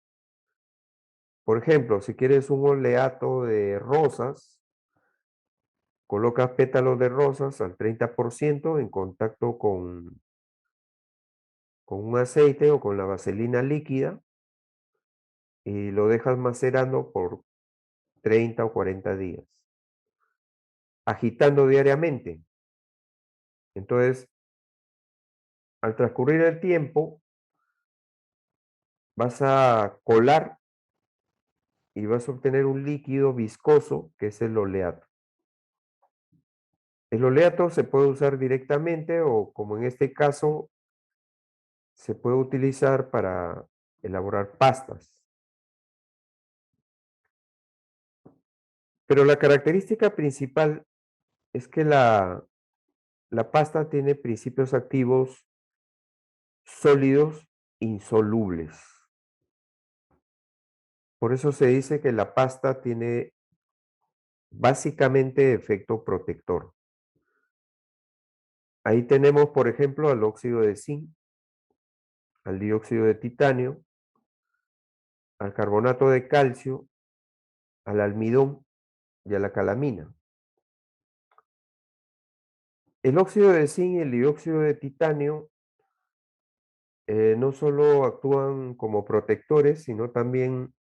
Por ejemplo, si quieres un oleato de rosas, colocas pétalos de rosas al 30% en contacto con un aceite o con la vaselina líquida y lo dejas macerando por 30 o 40 días, agitando diariamente. Entonces, al transcurrir el tiempo, vas a colar y vas a obtener un líquido viscoso que es el oleato. El oleato se puede usar directamente o, como en este caso, se puede utilizar para elaborar pastas. Pero la característica principal es que la pasta tiene principios activos sólidos insolubles. Por eso se dice que la pasta tiene básicamente efecto protector. Ahí tenemos, por ejemplo, al óxido de zinc, al dióxido de titanio, al carbonato de calcio, al almidón y a la calamina. El óxido de zinc y el dióxido de titanio no solo actúan como protectores, sino también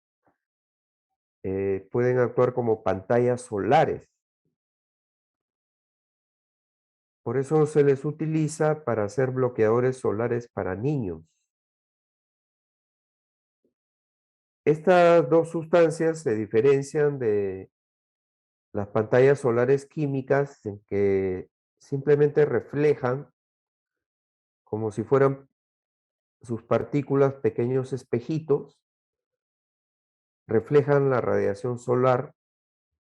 pueden actuar como pantallas solares. Por eso se les utiliza para hacer bloqueadores solares para niños. Estas dos sustancias se diferencian de las pantallas solares químicas en que simplemente reflejan como si fueran sus partículas pequeños espejitos, reflejan la radiación solar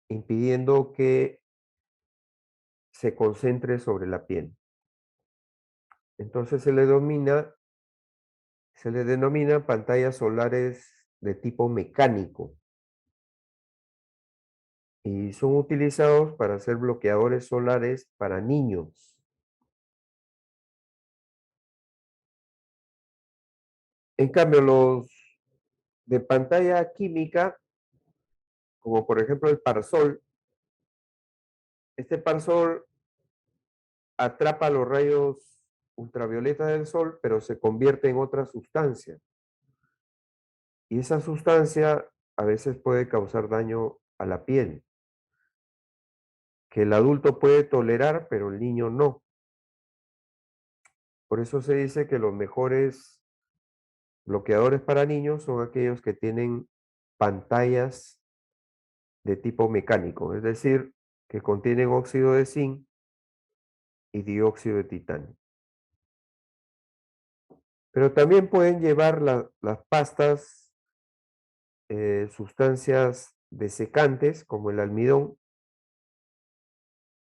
impidiendo que se concentre sobre la piel. Entonces se le denomina pantallas solares de tipo mecánico y son utilizados para hacer bloqueadores solares para niños. En cambio, los de pantalla química, como por ejemplo el Parsol, este Parsol atrapa los rayos ultravioleta del sol, pero se convierte en otra sustancia. Y esa sustancia a veces puede causar daño a la piel, que el adulto puede tolerar, pero el niño no. Por eso se dice que los mejores bloqueadores para niños son aquellos que tienen pantallas de tipo mecánico, es decir, que contienen óxido de zinc y dióxido de titanio. Pero también pueden llevar las pastas sustancias desecantes como el almidón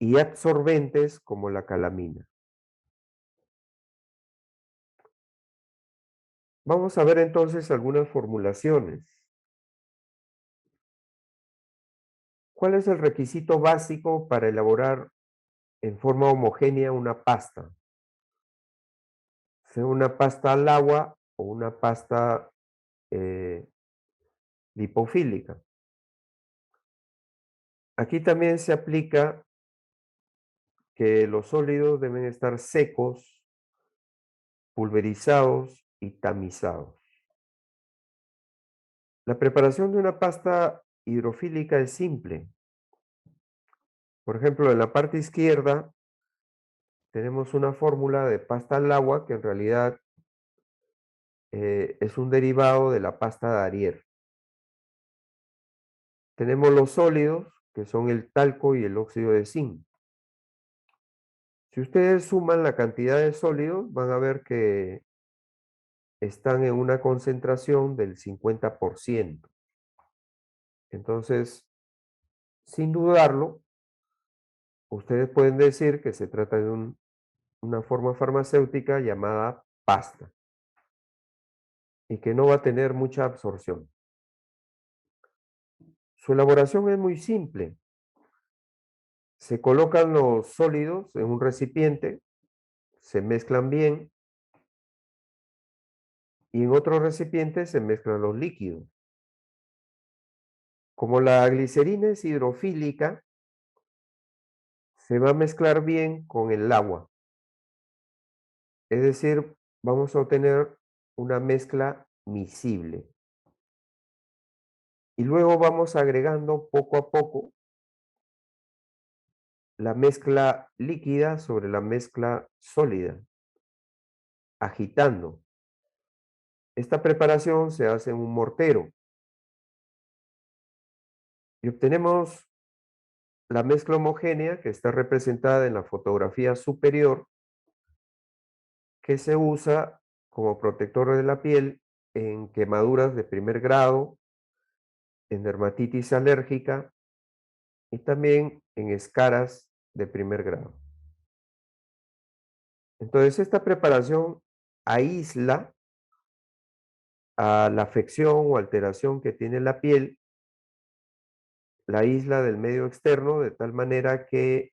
y absorbentes como la calamina. Vamos a ver entonces algunas formulaciones. ¿Cuál es el requisito básico para elaborar en forma homogénea una pasta? Sea una pasta al agua o una pasta eh, lipofílica. Aquí también se aplica que los sólidos deben estar secos, pulverizados y tamizados. La preparación de una pasta hidrofílica es simple. Por ejemplo, en la parte izquierda tenemos una fórmula de pasta al agua que en realidad es un derivado de la pasta de Ariel. Tenemos los sólidos, que son el talco y el óxido de zinc. Si ustedes suman la cantidad de sólidos, van a ver que están en una concentración del 50%. Entonces, sin dudarlo, ustedes pueden decir que se trata de una forma farmacéutica llamada pasta y que no va a tener mucha absorción. Su elaboración es muy simple. Se colocan los sólidos en un recipiente, se mezclan bien y en otro recipiente se mezclan los líquidos. Como la glicerina es hidrofílica, se va a mezclar bien con el agua. Es decir, vamos a obtener una mezcla miscible. Y luego vamos agregando poco a poco la mezcla líquida sobre la mezcla sólida, agitando. Esta preparación se hace en un mortero y obtenemos la mezcla homogénea que está representada en la fotografía superior, que se usa como protector de la piel en quemaduras de primer grado, en dermatitis alérgica y también en escaras de primer grado. Entonces, esta preparación aísla a la afección o alteración que tiene la piel, la isla del medio externo, de tal manera que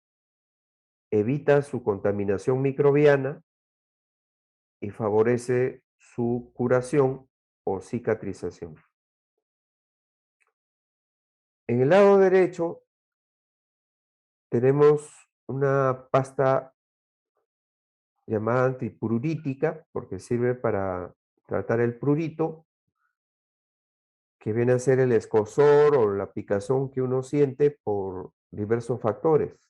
evita su contaminación microbiana y favorece su curación o cicatrización. En el lado derecho tenemos una pasta llamada antipururítica, porque sirve para tratar el prurito, que viene a ser el escozor o la picazón que uno siente por diversos factores.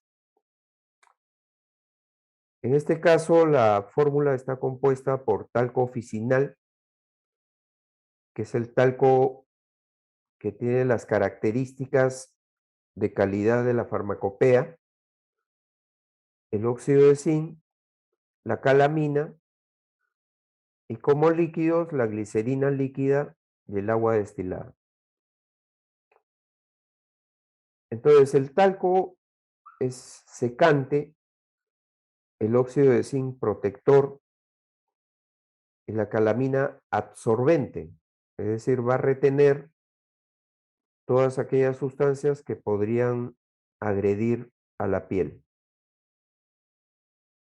En este caso, la fórmula está compuesta por talco oficinal, que es el talco que tiene las características de calidad de la farmacopea, el óxido de zinc, la calamina y como líquidos la glicerina líquida y el agua destilada. Entonces el talco es secante, el óxido de zinc protector y la calamina absorbente, es decir, va a retener todas aquellas sustancias que podrían agredir a la piel.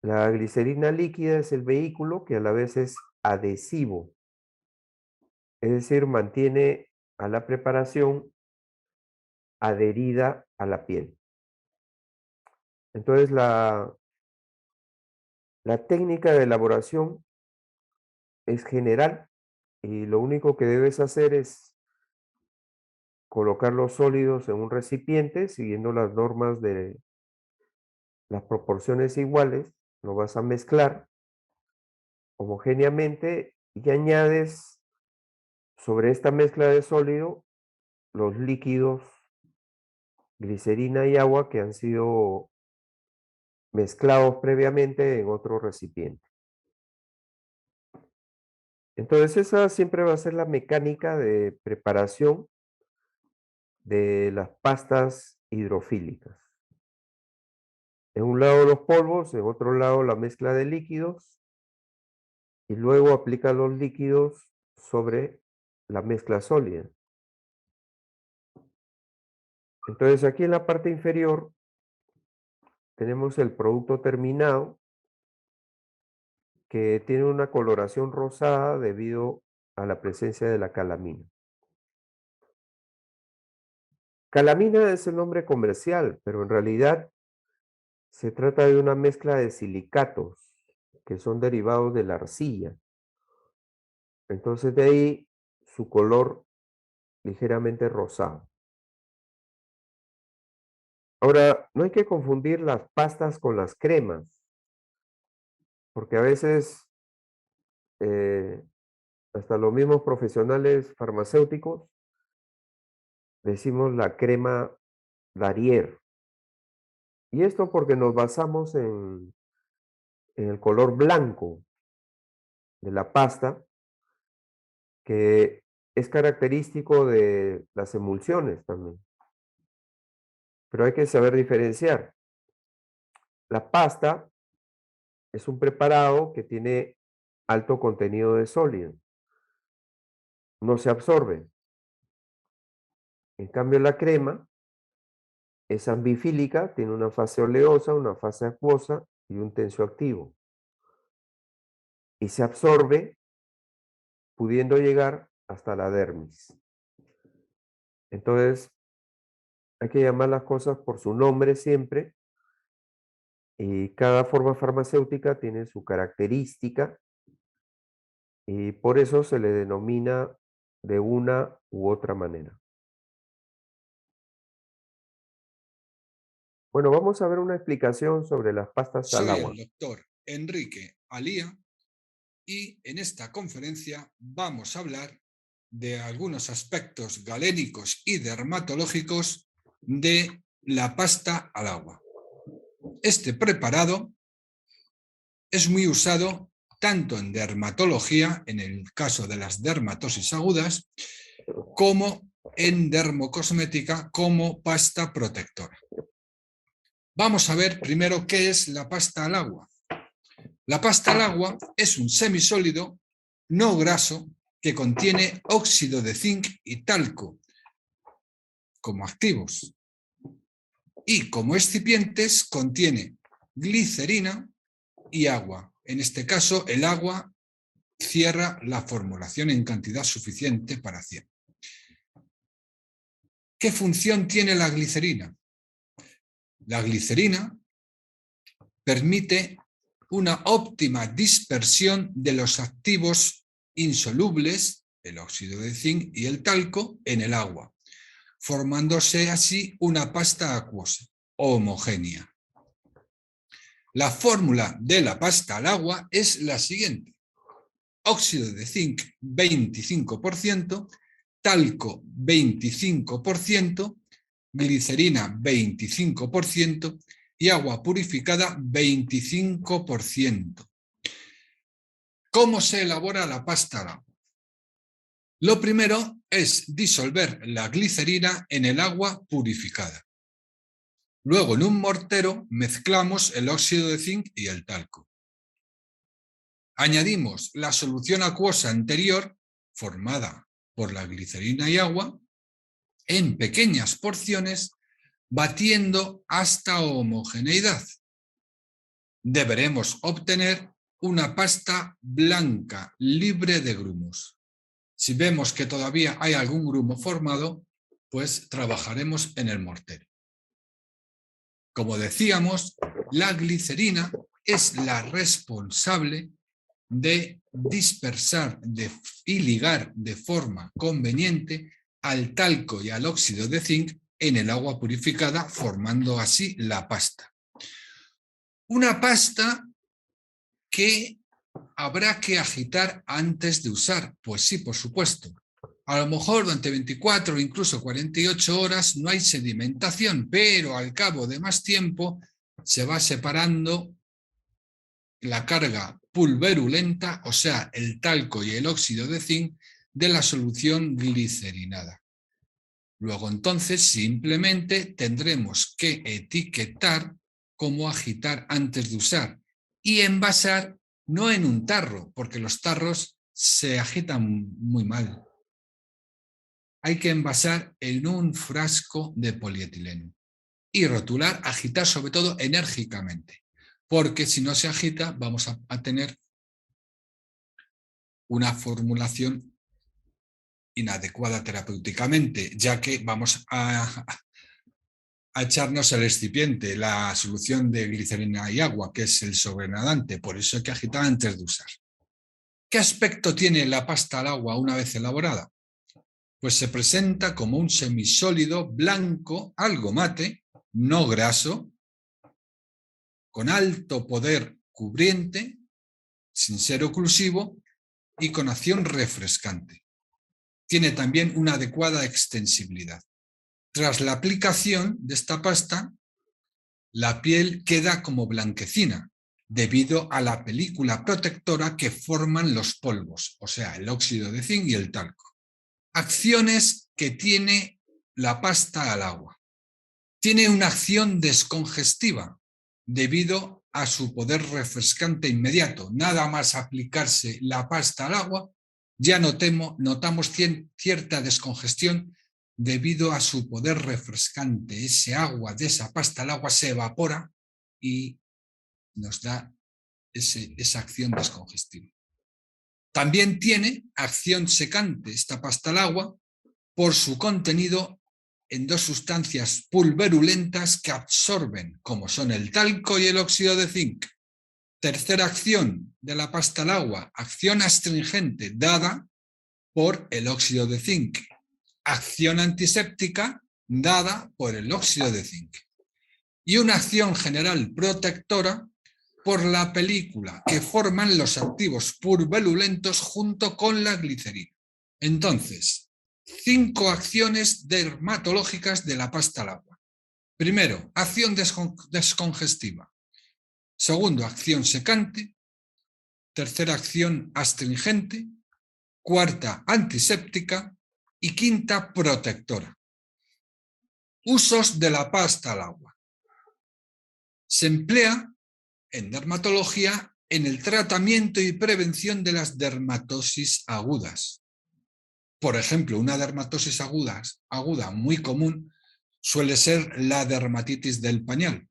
La glicerina líquida es el vehículo que a la vez es adhesivo, es decir, mantiene a la preparación adherida a la piel. Entonces, la técnica de elaboración es general y lo único que debes hacer es colocar los sólidos en un recipiente siguiendo las normas de las proporciones iguales, lo vas a mezclar homogéneamente y añades sobre esta mezcla de sólido los líquidos, glicerina y agua que han sido mezclados previamente en otro recipiente. Entonces esa siempre va a ser la mecánica de preparación de las pastas hidrofílicas. En un lado los polvos, en otro lado la mezcla de líquidos y luego aplica los líquidos sobre la mezcla sólida. Entonces aquí en la parte inferior tenemos el producto terminado que tiene una coloración rosada debido a la presencia de la calamina. Calamina es el nombre comercial, pero en realidad se trata de una mezcla de silicatos que son derivados de la arcilla. Entonces de ahí su color ligeramente rosado. Ahora, no hay que confundir las pastas con las cremas, porque a veces hasta los mismos profesionales farmacéuticos decimos la crema Darier. Y esto porque nos basamos en el color blanco de la pasta, que es característico de las emulsiones también. Pero hay que saber diferenciar. La pasta es un preparado que tiene alto contenido de sólido. No se absorbe. En cambio, la crema es ambifílica, tiene una fase oleosa, una fase acuosa y un tensioactivo. Y se absorbe pudiendo llegar hasta la dermis. Entonces, hay que llamar las cosas por su nombre siempre y cada forma farmacéutica tiene su característica y por eso se le denomina de una u otra manera. Bueno, vamos a ver una explicación sobre las pastas al agua. Soy el doctor Enrique Alía y en esta conferencia vamos a hablar de algunos aspectos galénicos y dermatológicos de la pasta al agua. Este preparado es muy usado tanto en dermatología, en el caso de las dermatosis agudas, como en dermocosmética como pasta protectora. Vamos a ver primero qué es la pasta al agua. La pasta al agua es un semisólido no graso que contiene óxido de zinc y talco como activos y como excipientes contiene glicerina y agua. En este caso, el agua cierra la formulación en cantidad suficiente para 100. ¿Qué función tiene la glicerina? La glicerina permite una óptima dispersión de los activos insolubles, el óxido de zinc y el talco, en el agua, formándose así una pasta acuosa homogénea. La fórmula de la pasta al agua es la siguiente: óxido de zinc 25%, talco 25%, glicerina 25% y agua purificada 25%. ¿Cómo se elabora la pasta al agua? Lo primero es disolver la glicerina en el agua purificada. Luego, en un mortero, mezclamos el óxido de zinc y el talco. Añadimos la solución acuosa anterior, formada por la glicerina y agua, en pequeñas porciones, batiendo hasta homogeneidad. Deberemos obtener una pasta blanca, libre de grumos. Si vemos que todavía hay algún grumo formado, pues trabajaremos en el mortero. Como decíamos, la glicerina es la responsable de dispersar y ligar de forma conveniente al talco y al óxido de zinc en el agua purificada, formando así la pasta. Una pasta que habrá que agitar antes de usar. Pues sí, por supuesto. A lo mejor durante 24 o incluso 48 horas no hay sedimentación, pero al cabo de más tiempo se va separando la carga pulverulenta, o sea, el talco y el óxido de zinc, de la solución glicerinada. Luego entonces simplemente tendremos que etiquetar cómo agitar antes de usar y envasar, no en un tarro, porque los tarros se agitan muy mal. Hay que envasar en un frasco de polietileno y rotular, agitar sobre todo enérgicamente, porque si no se agita vamos a tener una formulación inadecuada terapéuticamente, ya que vamos a echarnos al excipiente la solución de glicerina y agua, que es el sobrenadante, por eso hay que agitar antes de usar. ¿Qué aspecto tiene la pasta al agua una vez elaborada? Pues se presenta como un semisólido blanco, algo mate, no graso, con alto poder cubriente, sin ser oclusivo y con acción refrescante. Tiene también una adecuada extensibilidad. Tras la aplicación de esta pasta, la piel queda como blanquecina, debido a la película protectora que forman los polvos, o sea, el óxido de zinc y el talco. Acciones que tiene la pasta al agua. Tiene una acción descongestiva, debido a su poder refrescante inmediato. Nada más aplicarse la pasta al agua, ya notamos cierta descongestión debido a su poder refrescante. Ese agua de esa pasta al agua se evapora y nos da esa acción descongestiva. También tiene acción secante esta pasta al agua por su contenido en dos sustancias pulverulentas que absorben, como son el talco y el óxido de zinc. Tercera acción de la pasta al agua, acción astringente dada por el óxido de zinc. Acción antiséptica dada por el óxido de zinc. Y una acción general protectora por la película que forman los activos pulverulentos junto con la glicerina. Entonces, 5 acciones dermatológicas de la pasta al agua. Primero, acción descongestiva. Segundo, acción secante. Tercera, acción astringente. Cuarta, antiséptica. Y quinta, protectora. Usos de la pasta al agua. Se emplea en dermatología en el tratamiento y prevención de las dermatosis agudas. Por ejemplo, una dermatosis aguda muy común suele ser la dermatitis del pañal,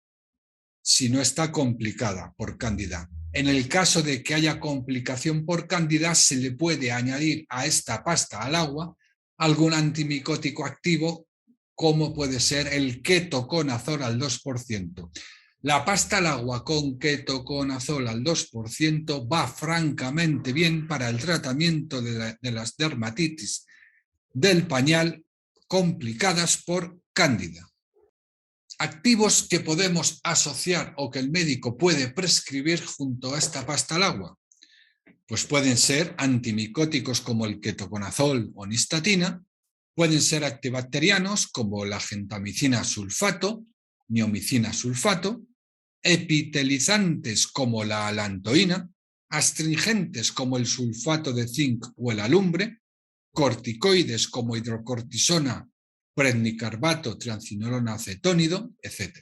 si no está complicada por cándida. En el caso de que haya complicación por cándida, se le puede añadir a esta pasta al agua algún antimicótico activo, como puede ser el ketoconazol al 2%. La pasta al agua con ketoconazol al 2% va francamente bien para el tratamiento de las dermatitis del pañal complicadas por cándida. Activos que podemos asociar o que el médico puede prescribir junto a esta pasta al agua. Pues pueden ser antimicóticos como el ketoconazol o nistatina, pueden ser antibacterianos como la gentamicina sulfato, neomicina sulfato, epitelizantes como la alantoína, astringentes como el sulfato de zinc o el alumbre, corticoides como hidrocortisona, prednicarbato, triancinolona acetónido, etc.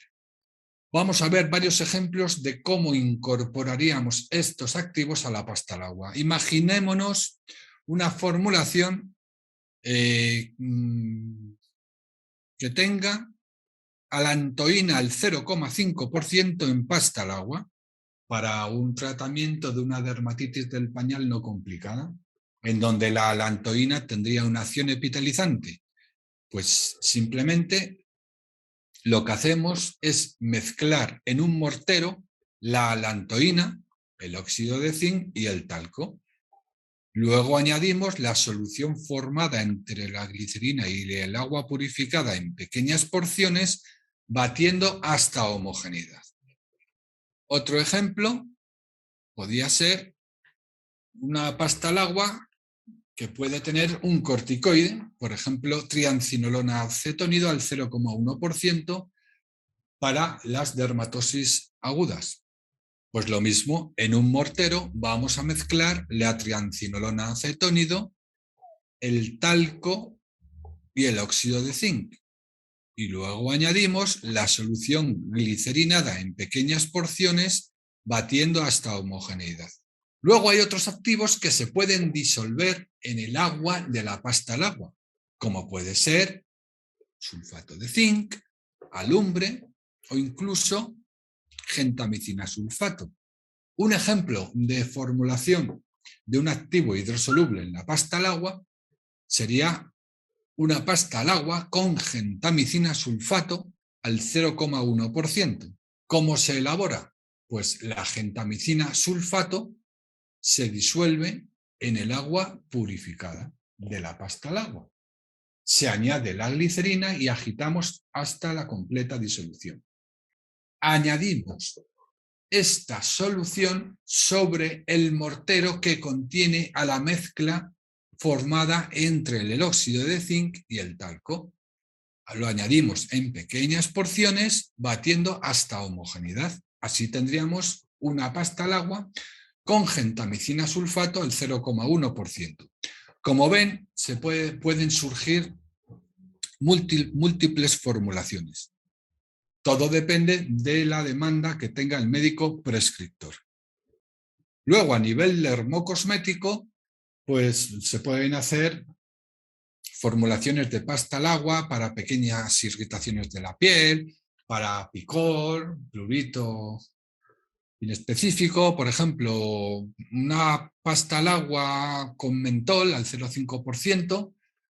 Vamos a ver varios ejemplos de cómo incorporaríamos estos activos a la pasta al agua. Imaginémonos una formulación que tenga alantoína al 0,5% en pasta al agua para un tratamiento de una dermatitis del pañal no complicada, en donde la alantoína tendría una acción epitelizante. Pues simplemente lo que hacemos es mezclar en un mortero la alantoína, el óxido de zinc y el talco. Luego añadimos la solución formada entre la glicerina y el agua purificada en pequeñas porciones, batiendo hasta homogeneidad. Otro ejemplo podría ser una pasta al agua que puede tener un corticoide, por ejemplo, triancinolona acetónido al 0,1% para las dermatosis agudas. Pues lo mismo, en un mortero vamos a mezclar la triancinolona acetónido, el talco y el óxido de zinc. Y luego añadimos la solución glicerinada en pequeñas porciones, batiendo hasta homogeneidad. Luego hay otros activos que se pueden disolver en el agua de la pasta al agua, como puede ser sulfato de zinc, alumbre o incluso gentamicina sulfato. Un ejemplo de formulación de un activo hidrosoluble en la pasta al agua sería una pasta al agua con gentamicina sulfato al 0,1%. ¿Cómo se elabora? Pues la gentamicina sulfato se disuelve en el agua purificada de la pasta al agua. Se añade la glicerina y agitamos hasta la completa disolución. Añadimos esta solución sobre el mortero que contiene a la mezcla formada entre el óxido de zinc y el talco. Lo añadimos en pequeñas porciones, batiendo hasta homogeneidad. Así tendríamos una pasta al agua con gentamicina sulfato al 0,1%. Como ven, pueden surgir múltiples formulaciones. Todo depende de la demanda que tenga el médico prescriptor. Luego, a nivel dermocosmético, pues se pueden hacer formulaciones de pasta al agua para pequeñas irritaciones de la piel, para picor, prurito inespecífico. Por ejemplo, una pasta al agua con mentol al 0,5%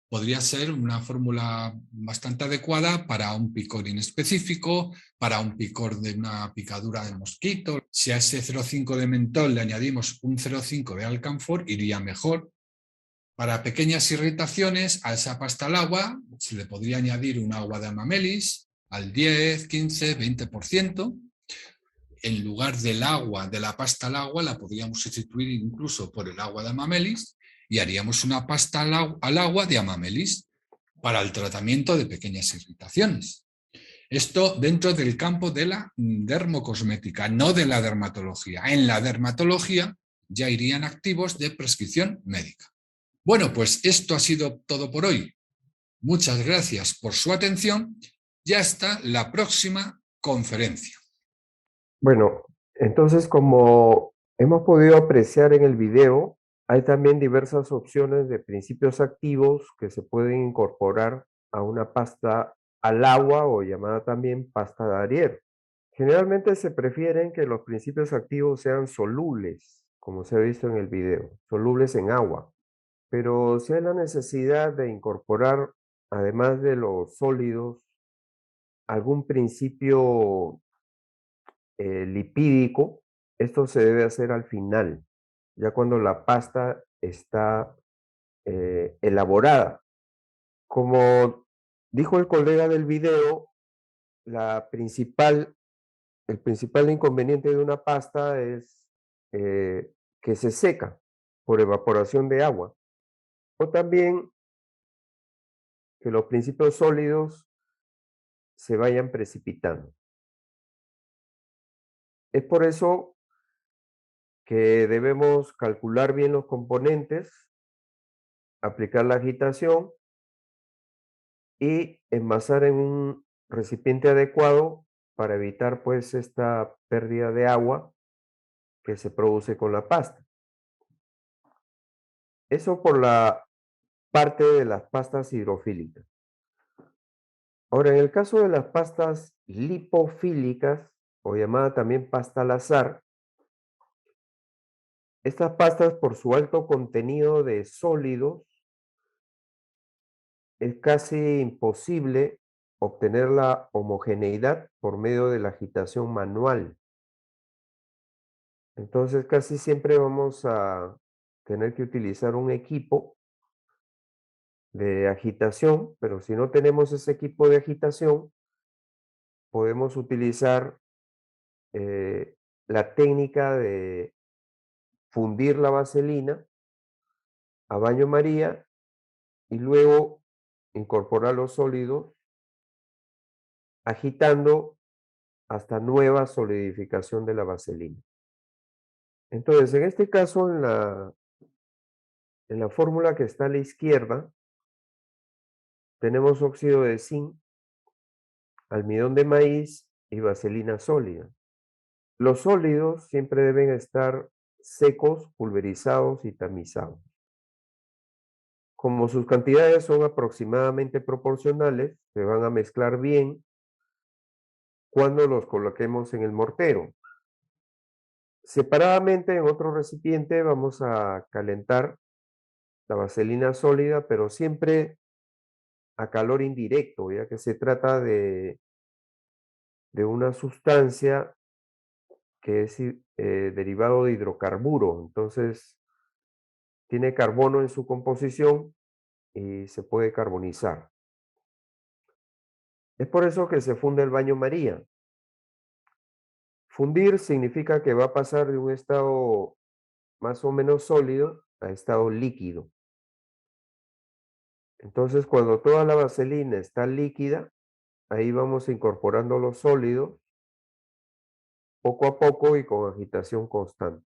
podría ser una fórmula bastante adecuada para un picor inespecífico, para un picor de una picadura de mosquito. Si a ese 0,5 de mentol le añadimos un 0,5 de alcanfor, iría mejor. Para pequeñas irritaciones, a esa pasta al agua se le podría añadir un agua de amamelis al 10, 15, 20%. En lugar del agua, de la pasta al agua, la podríamos sustituir incluso por el agua de amamelis y haríamos una pasta al agua de amamelis para el tratamiento de pequeñas irritaciones. Esto dentro del campo de la dermocosmética, no de la dermatología. En la dermatología ya irían activos de prescripción médica. Bueno, pues esto ha sido todo por hoy. Muchas gracias por su atención y hasta la próxima conferencia. Bueno, entonces como hemos podido apreciar en el video, hay también diversas opciones de principios activos que se pueden incorporar a una pasta al agua o llamada también pasta de Ariel. Generalmente se prefieren que los principios activos sean solubles, como se ha visto en el video, solubles en agua. Pero si hay la necesidad de incorporar, además de los sólidos, algún principio lipídico, esto se debe hacer al final, ya cuando la pasta está elaborada. Como dijo el colega del video, el principal inconveniente de una pasta es que se seca por evaporación de agua, o también que los principios sólidos se vayan precipitando. Es por eso que debemos calcular bien los componentes, aplicar la agitación y envasar en un recipiente adecuado para evitar pues esta pérdida de agua que se produce con la pasta. Eso por la parte de las pastas hidrofílicas. Ahora, en el caso de las pastas lipofílicas, o llamada también pasta al azar, estas pastas por su alto contenido de sólidos es casi imposible obtener la homogeneidad por medio de la agitación manual. Entonces, casi siempre vamos a tener que utilizar un equipo de agitación, pero si no tenemos ese equipo de agitación, podemos utilizar la técnica de fundir la vaselina a baño María y luego incorporar los sólidos agitando hasta nueva solidificación de la vaselina. Entonces, en este caso, en la fórmula que está a la izquierda, tenemos óxido de zinc, almidón de maíz y vaselina sólida. Los sólidos siempre deben estar secos, pulverizados y tamizados. Como sus cantidades son aproximadamente proporcionales, se van a mezclar bien cuando los coloquemos en el mortero. Separadamente en otro recipiente vamos a calentar la vaselina sólida, pero siempre a calor indirecto, ya que se trata de una sustancia que es derivado de hidrocarburo. Entonces, tiene carbono en su composición y se puede carbonizar. Es por eso que se funde el baño María. Fundir significa que va a pasar de un estado más o menos sólido a estado líquido. Entonces, cuando toda la vaselina está líquida, ahí vamos incorporando los sólidos poco a poco y con agitación constante.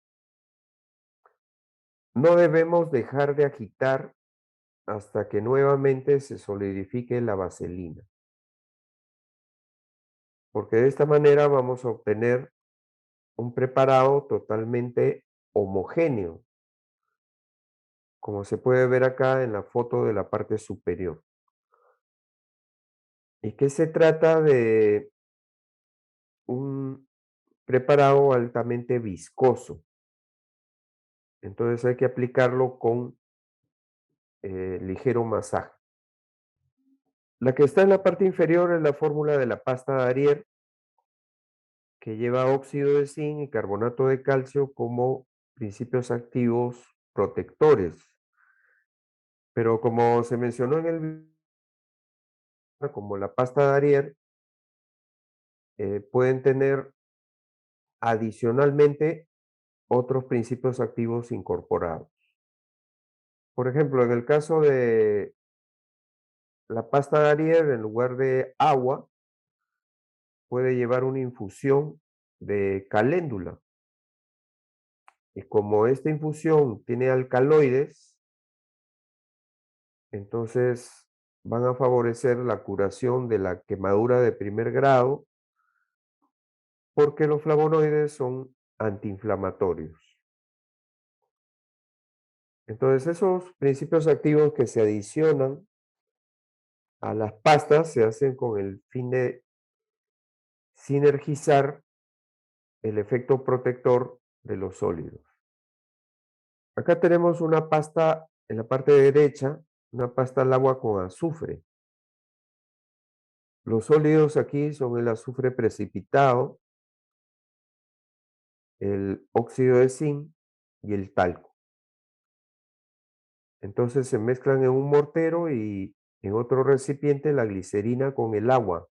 No debemos dejar de agitar hasta que nuevamente se solidifique la vaselina, porque de esta manera vamos a obtener un preparado totalmente homogéneo, como se puede ver acá en la foto de la parte superior. ¿Y qué se trata? De un preparado altamente viscoso. Entonces hay que aplicarlo con ligero masaje. La que está en la parte inferior es la fórmula de la pasta de Ariel, que lleva óxido de zinc y carbonato de calcio como principios activos protectores. Pero como se mencionó en el video, como la pasta de Ariel, pueden tener adicionalmente otros principios activos incorporados. Por ejemplo, en el caso de la pasta de Ariel, en lugar de agua, puede llevar una infusión de caléndula. Y como esta infusión tiene alcaloides, entonces van a favorecer la curación de la quemadura de primer grado, porque los flavonoides son antiinflamatorios. Entonces, esos principios activos que se adicionan a las pastas se hacen con el fin de sinergizar el efecto protector de los sólidos. Acá tenemos una pasta en la parte derecha, una pasta al agua con azufre. Los sólidos aquí son el azufre precipitado el óxido de zinc y el talco. Entonces se mezclan en un mortero y en otro recipiente la glicerina con el agua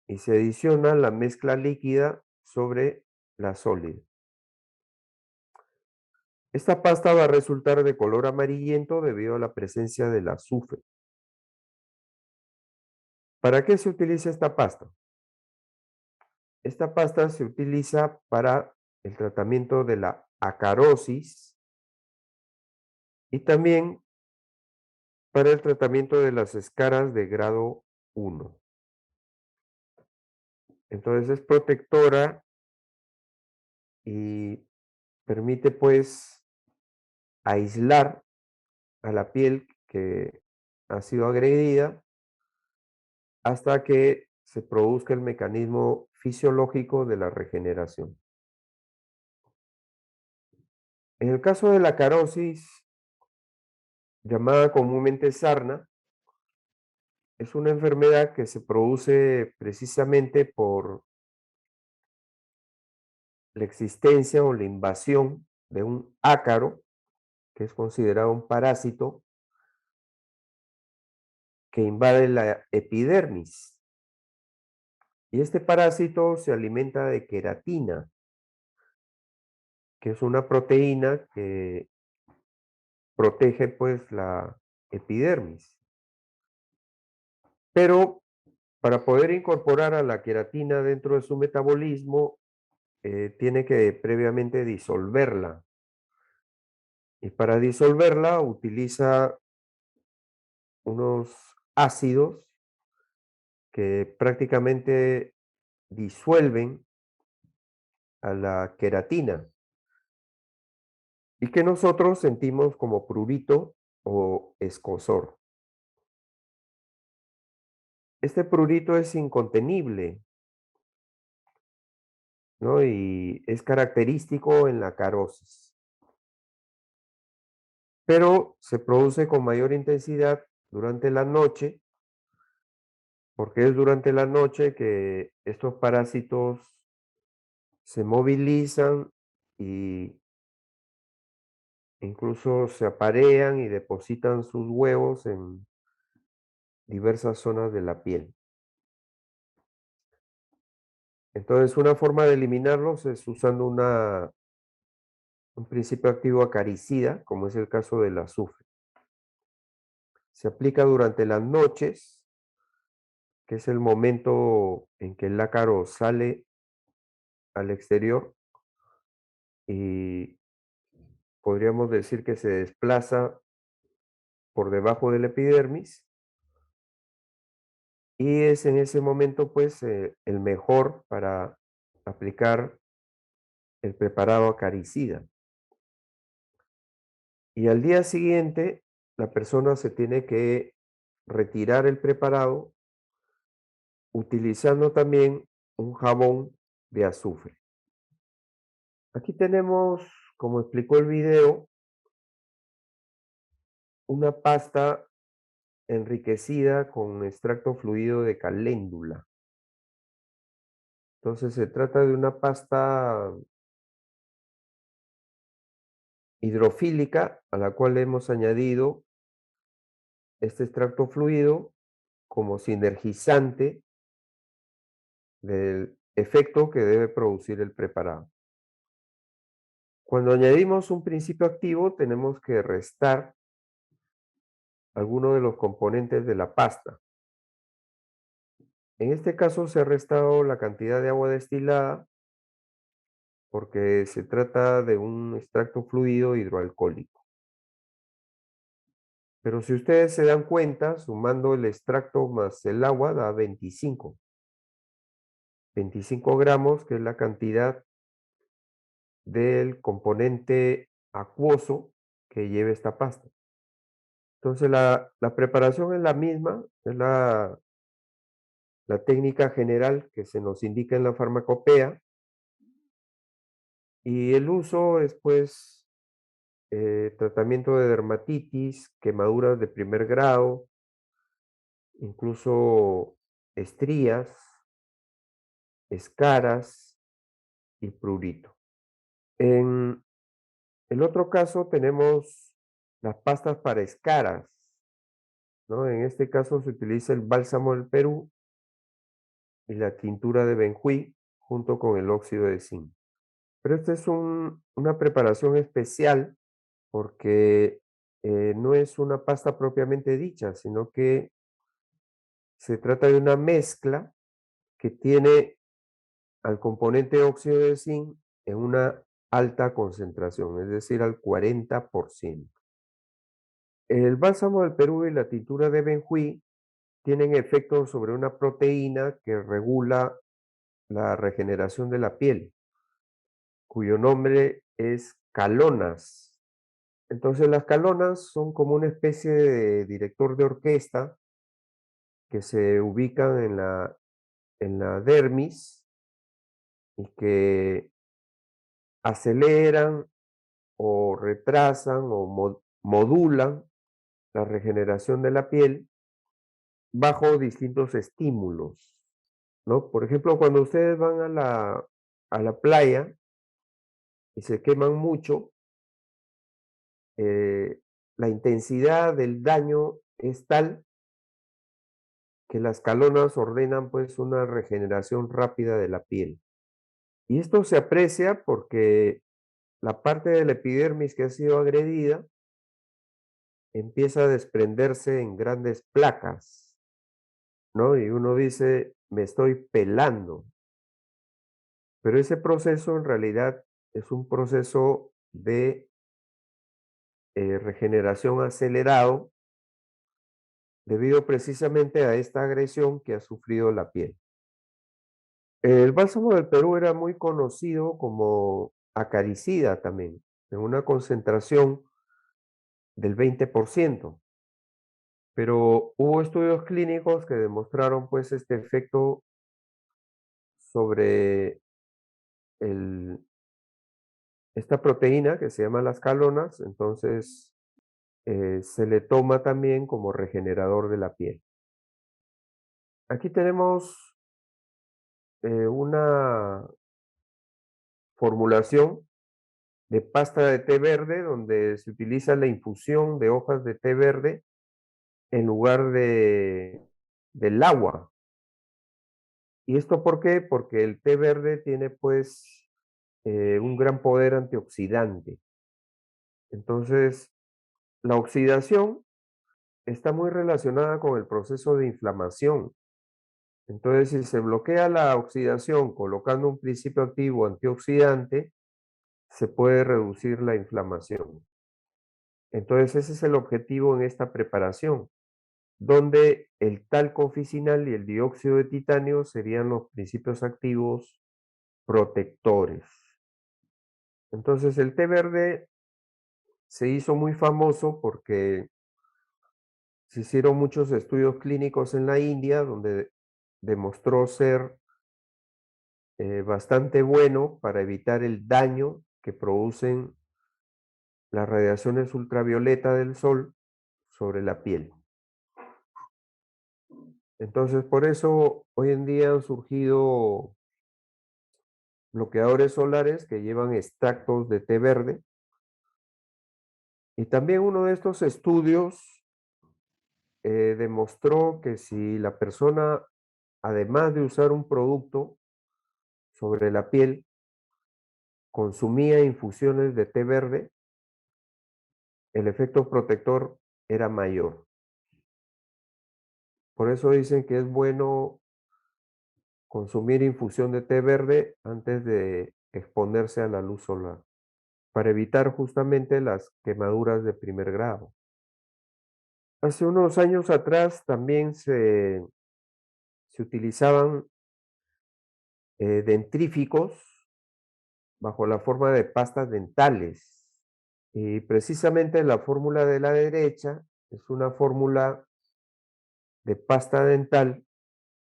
y se adiciona la mezcla líquida sobre la sólida. Esta pasta va a resultar de color amarillento debido a la presencia del azufre. ¿Para qué se utiliza esta pasta? Esta pasta se utiliza para el tratamiento de la acarosis y también para el tratamiento de las escaras de grado 1. Entonces es protectora y permite pues aislar a la piel que ha sido agredida hasta que se produzca el mecanismo fisiológico de la regeneración. En el caso de la carosis, llamada comúnmente sarna, es una enfermedad que se produce precisamente por la existencia o la invasión de un ácaro, que es considerado un parásito, que invade la epidermis. Y este parásito se alimenta de queratina, que es una proteína que protege pues la epidermis. Pero para poder incorporar a la queratina dentro de su metabolismo, tiene que previamente disolverla. Y para disolverla utiliza unos ácidos que prácticamente disuelven a la queratina y que nosotros sentimos como prurito o escozor. Este prurito es incontenible, ¿no? Y es característico en la carosis, pero se produce con mayor intensidad durante la noche, porque es durante la noche que estos parásitos se movilizan y incluso se aparean y depositan sus huevos en diversas zonas de la piel. Entonces, una forma de eliminarlos es usando un principio activo acaricida, como es el caso del azufre. Se aplica durante las noches, que es el momento en que el ácaro sale al exterior y podríamos decir que se desplaza por debajo del epidermis y es en ese momento pues el mejor para aplicar el preparado acaricida. Y al día siguiente la persona se tiene que retirar el preparado utilizando también un jabón de azufre. Aquí tenemos, como explicó el video, una pasta enriquecida con extracto fluido de caléndula. Entonces se trata de una pasta hidrofílica a la cual hemos añadido este extracto fluido como sinergizante del efecto que debe producir el preparado. Cuando añadimos un principio activo, tenemos que restar alguno de los componentes de la pasta. En este caso se ha restado la cantidad de agua destilada porque se trata de un extracto fluido hidroalcohólico. Pero si ustedes se dan cuenta, sumando el extracto más el agua da 25 gramos, que es la cantidad del componente acuoso que lleva esta pasta. Entonces la preparación es la misma, es la técnica general que se nos indica en la farmacopea y el uso es pues tratamiento de dermatitis, quemaduras de primer grado, incluso estrías, escaras, y prurito. En el otro caso tenemos las pastas para escaras, ¿no? En este caso se utiliza el bálsamo del Perú y la tintura de benjuí junto con el óxido de zinc. Pero esta es una preparación especial porque no es una pasta propiamente dicha, sino que se trata de una mezcla que tiene al componente óxido de zinc en una alta concentración, es decir, al 40%. El bálsamo del Perú y la tintura de benjuí tienen efectos sobre una proteína que regula la regeneración de la piel, cuyo nombre es calonas. Entonces las calonas son como una especie de director de orquesta que se ubican en la dermis y que aceleran o retrasan o modulan la regeneración de la piel bajo distintos estímulos, ¿no? Por ejemplo, cuando ustedes van a la playa y se queman mucho, eh, la intensidad del daño es tal que las calonas ordenan pues una regeneración rápida de la piel. Y esto se aprecia porque la parte de la epidermis que ha sido agredida empieza a desprenderse en grandes placas, ¿no? Y uno dice, me estoy pelando. Pero ese proceso en realidad es un proceso de regeneración acelerado debido precisamente a esta agresión que ha sufrido la piel. El bálsamo del Perú era muy conocido como acaricida también, en una concentración del 20%, pero hubo estudios clínicos que demostraron pues este efecto sobre el, esta proteína que se llama las calonas, entonces se le toma también como regenerador de la piel. Aquí tenemos una formulación de pasta de té verde donde se utiliza la infusión de hojas de té verde en lugar del agua. ¿Y esto por qué? Porque el té verde tiene pues un gran poder antioxidante. Entonces, la oxidación está muy relacionada con el proceso de inflamación. Entonces, si se bloquea la oxidación colocando un principio activo antioxidante, se puede reducir la inflamación. Entonces, ese es el objetivo en esta preparación, donde el talco oficinal y el dióxido de titanio serían los principios activos protectores. Entonces, el té verde se hizo muy famoso porque se hicieron muchos estudios clínicos en la India, donde demostró ser bastante bueno para evitar el daño que producen las radiaciones ultravioleta del sol sobre la piel. Entonces, por eso hoy en día han surgido bloqueadores solares que llevan extractos de té verde. Y también uno de estos estudios demostró que si la persona, además de usar un producto sobre la piel, consumía infusiones de té verde, el efecto protector era mayor. Por eso dicen que es bueno consumir infusión de té verde antes de exponerse a la luz solar, para evitar justamente las quemaduras de primer grado. Hace unos años atrás también se utilizaban dentríficos bajo la forma de pastas dentales. Y precisamente la fórmula de la derecha es una fórmula de pasta dental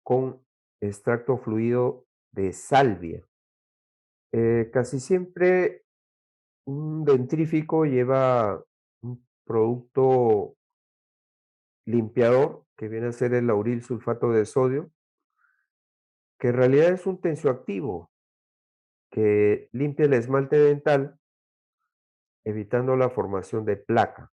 con extracto fluido de salvia. Casi siempre un dentrífico lleva un producto limpiador, que viene a ser el lauril sulfato de sodio, que en realidad es un tensioactivo, que limpia el esmalte dental, evitando la formación de placa.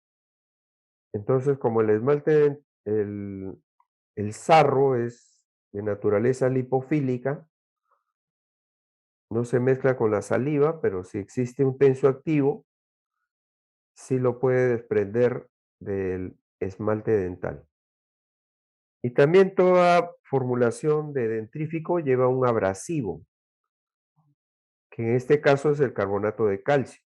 Entonces, como el esmalte, el sarro es de naturaleza lipofílica, no se mezcla con la saliva, pero si existe un tensioactivo, sí lo puede desprender del esmalte dental. Y también toda formulación de dentrífico lleva un abrasivo, que en este caso es el carbonato de calcio.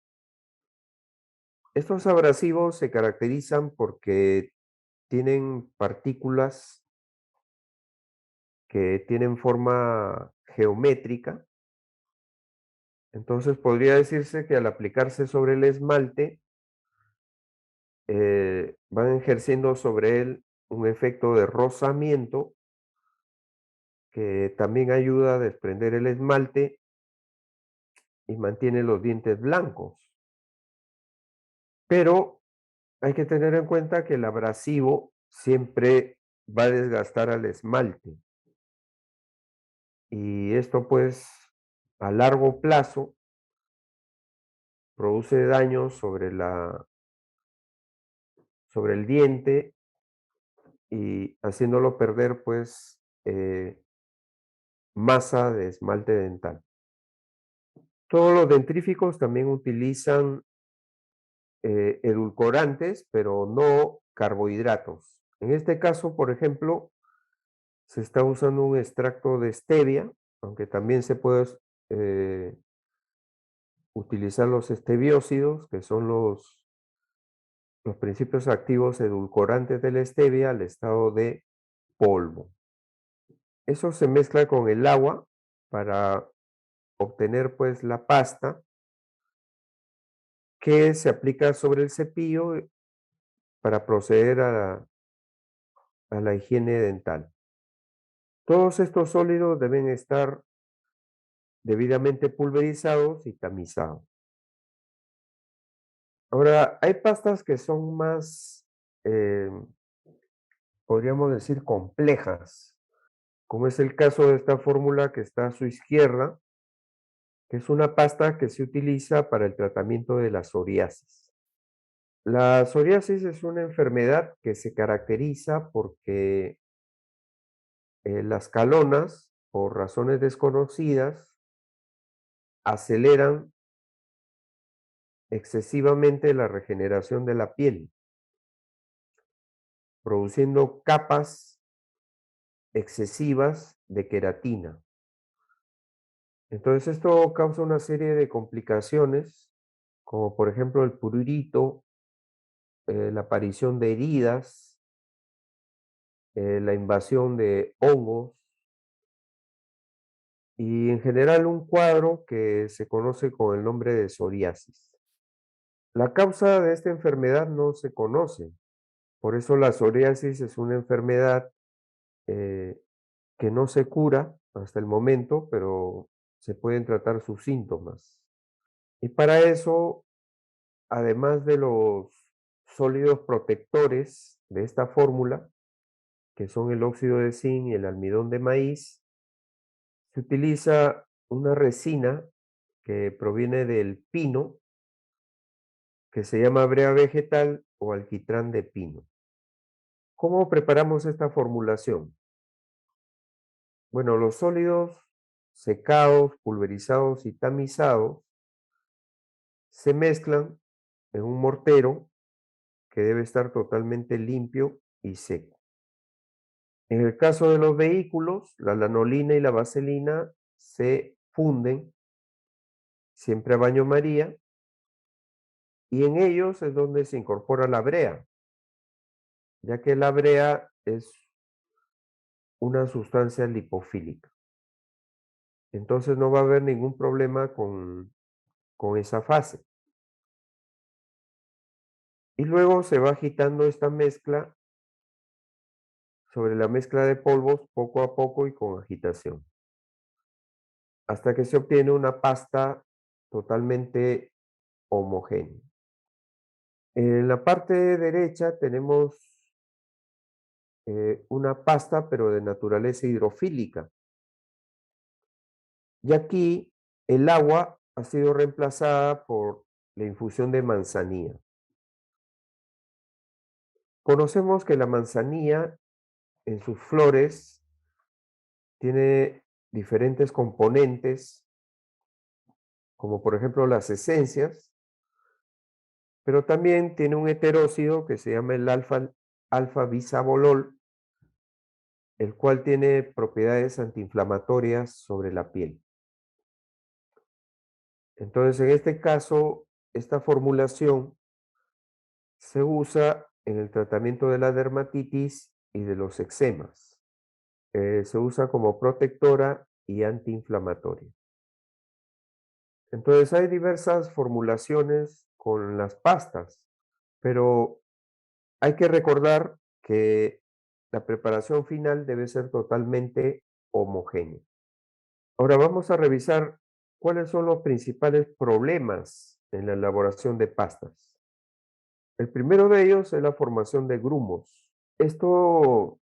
Estos abrasivos se caracterizan porque tienen partículas que tienen forma geométrica. Entonces podría decirse que al aplicarse sobre el esmalte, van ejerciendo sobre él un efecto de rozamiento que también ayuda a desprender el esmalte y mantiene los dientes blancos. Pero hay que tener en cuenta que el abrasivo siempre va a desgastar al esmalte. Y esto pues a largo plazo produce daños sobre el diente y haciéndolo perder pues masa de esmalte dental. Todos los dentríficos también utilizan edulcorantes, pero no carbohidratos. En este caso, por ejemplo, se está usando un extracto de stevia, aunque también se puede eh, utilizar los estebiócidos, que son los principios activos edulcorantes de la stevia al estado de polvo. Eso se mezcla con el agua para obtener pues la pasta que se aplica sobre el cepillo para proceder a la higiene dental. Todos estos sólidos deben estar debidamente pulverizados y tamizados. Ahora, hay pastas que son más, eh, podríamos decir, complejas, como es el caso de esta fórmula que está a su izquierda, que es una pasta que se utiliza para el tratamiento de la psoriasis. La psoriasis es una enfermedad que se caracteriza porque las calonas, por razones desconocidas, aceleran excesivamente la regeneración de la piel, produciendo capas excesivas de queratina. Entonces esto causa una serie de complicaciones, como por ejemplo el prurito, la aparición de heridas, la invasión de hongos y en general un cuadro que se conoce con el nombre de psoriasis. La causa de esta enfermedad no se conoce, por eso la psoriasis es una enfermedad eh, que no se cura hasta el momento, pero se pueden tratar sus síntomas. Y para eso, además de los sólidos protectores de esta fórmula, que son el óxido de zinc y el almidón de maíz, se utiliza una resina que proviene del pino, que se llama brea vegetal o alquitrán de pino. ¿Cómo preparamos esta formulación? Bueno, los sólidos secados, pulverizados y tamizados se mezclan en un mortero que debe estar totalmente limpio y seco. En el caso de los vehículos, la lanolina y la vaselina se funden siempre a baño María y en ellos es donde se incorpora la brea, ya que la brea es una sustancia lipofílica. Entonces no va a haber ningún problema con esa fase. Y luego se va agitando esta mezcla sobre la mezcla de polvos poco a poco y con agitación, hasta que se obtiene una pasta totalmente homogénea. En la parte derecha tenemos una pasta, pero de naturaleza hidrofílica. Y aquí el agua ha sido reemplazada por la infusión de manzanilla. Conocemos que la manzanilla en sus flores tiene diferentes componentes, como por ejemplo las esencias, pero también tiene un heterócido que se llama el alfa-bisabolol, el cual tiene propiedades antiinflamatorias sobre la piel. Entonces, en este caso, esta formulación se usa en el tratamiento de la dermatitis y de los eczemas. Se usa como protectora y antiinflamatoria. Entonces, hay diversas formulaciones con las pastas, pero hay que recordar que la preparación final debe ser totalmente homogénea. Ahora vamos a revisar cuáles son los principales problemas en la elaboración de pastas. El primero de ellos es la formación de grumos. Esto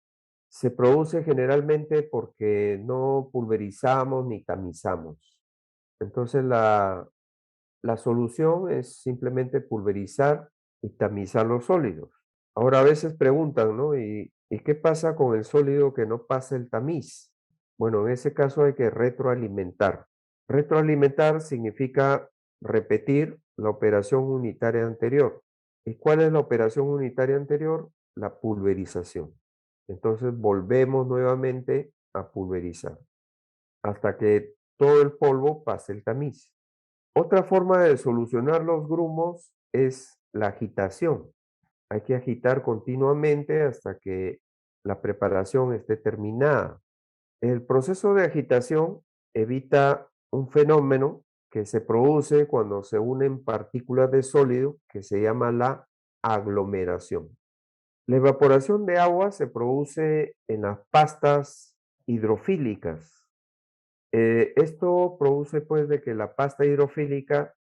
se produce generalmente porque no pulverizamos ni tamizamos. Entonces la solución es simplemente pulverizar y tamizar los sólidos. Ahora a veces preguntan, ¿no? ¿Y qué pasa con el sólido que no pasa el tamiz? Bueno, en ese caso hay que retroalimentar. Retroalimentar significa repetir la operación unitaria anterior. ¿Y cuál es la operación unitaria anterior? La pulverización. Entonces volvemos nuevamente a pulverizar hasta que todo el polvo pase el tamiz. Otra forma de solucionar los grumos es la agitación. Hay que agitar continuamente hasta que la preparación esté terminada. El proceso de agitación evita un fenómeno que se produce cuando se unen partículas de sólido que se llama la aglomeración. La evaporación de agua se produce en las pastas hidrofílicas. Esto produce pues de que la pasta hidrofílica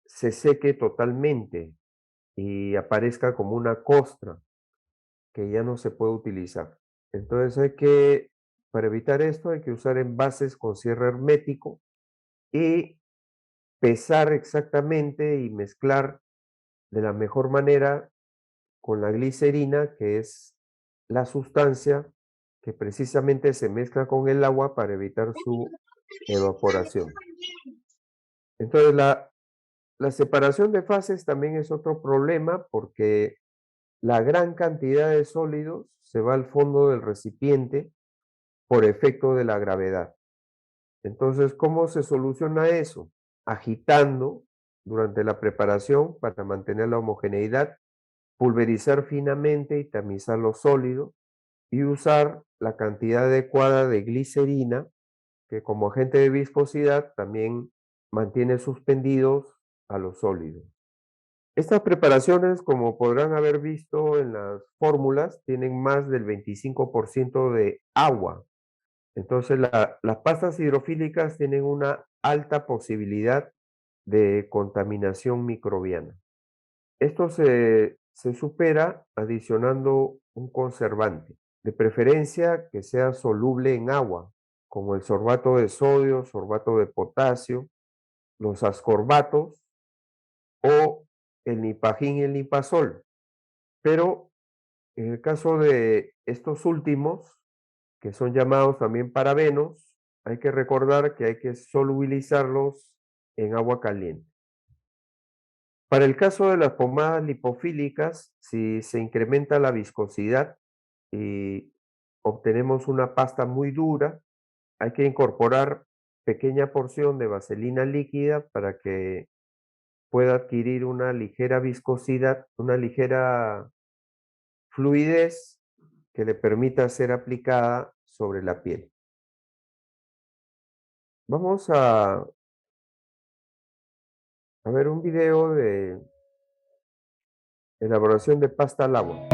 se seque totalmente y aparezca como una costra que ya no se puede utilizar. Entonces para evitar esto, hay que usar envases con cierre hermético y pesar exactamente y mezclar de la mejor manera con la glicerina, que es la sustancia que precisamente se mezcla con el agua para evitar su evaporación. Entonces, la separación de fases también es otro problema porque la gran cantidad de sólidos se va al fondo del recipiente por efecto de la gravedad. Entonces, ¿cómo se soluciona eso? Agitando durante la preparación para mantener la homogeneidad, pulverizar finamente y tamizar los sólidos y usar la cantidad adecuada de glicerina, que como agente de viscosidad también mantiene suspendidos a los sólidos. Estas preparaciones, como podrán haber visto en las fórmulas, tienen más del 25% de agua. Entonces, las pastas hidrofílicas tienen una alta posibilidad de contaminación microbiana. Esto se supera adicionando un conservante, de preferencia que sea soluble en agua, como el sorbato de sodio, sorbato de potasio, los ascorbatos o el nipagín y el nipazol. Pero en el caso de estos últimos, que son llamados también parabenos, hay que recordar que hay que solubilizarlos en agua caliente. Para el caso de las pomadas lipofílicas, si se incrementa la viscosidad y obtenemos una pasta muy dura, hay que incorporar pequeña porción de vaselina líquida para que pueda adquirir una ligera viscosidad, una ligera fluidez que le permita ser aplicada sobre la piel. Vamos a ver un video de elaboración de pasta al agua.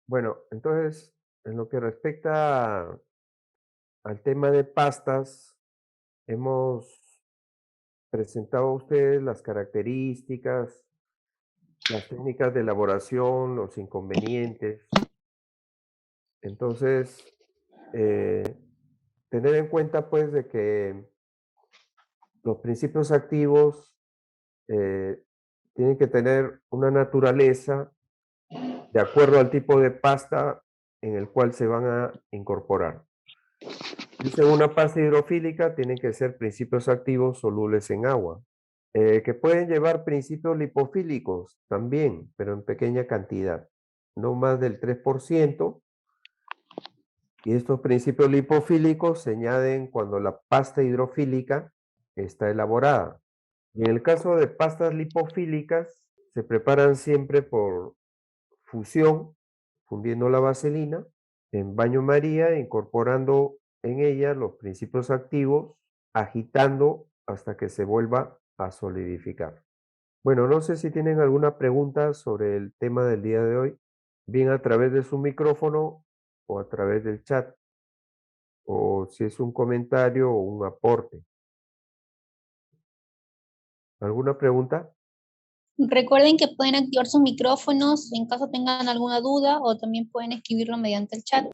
Bueno, entonces, en lo que respecta al tema de pastas, hemos presentado a ustedes las características, las técnicas de elaboración, los inconvenientes. Entonces, eh, tener en cuenta pues de que los principios activos eh, tienen que tener una naturaleza de acuerdo al tipo de pasta en el cual se van a incorporar. Dice una pasta hidrofílica tienen que ser principios activos solubles en agua, que pueden llevar principios lipofílicos también, pero en pequeña cantidad, no más del 3%. Y estos principios lipofílicos se añaden cuando la pasta hidrofílica está elaborada. Y en el caso de pastas lipofílicas, se preparan siempre por fusión, fundiendo la vaselina en baño María, incorporando en ella los principios activos, agitando hasta que se vuelva a solidificar. Bueno, no sé si tienen alguna pregunta sobre el tema del día de hoy, bien a través de su micrófono o a través del chat, o si es un comentario o un aporte. ¿Alguna pregunta? Recuerden que pueden activar sus micrófonos en caso tengan alguna duda o también pueden escribirlo mediante el chat.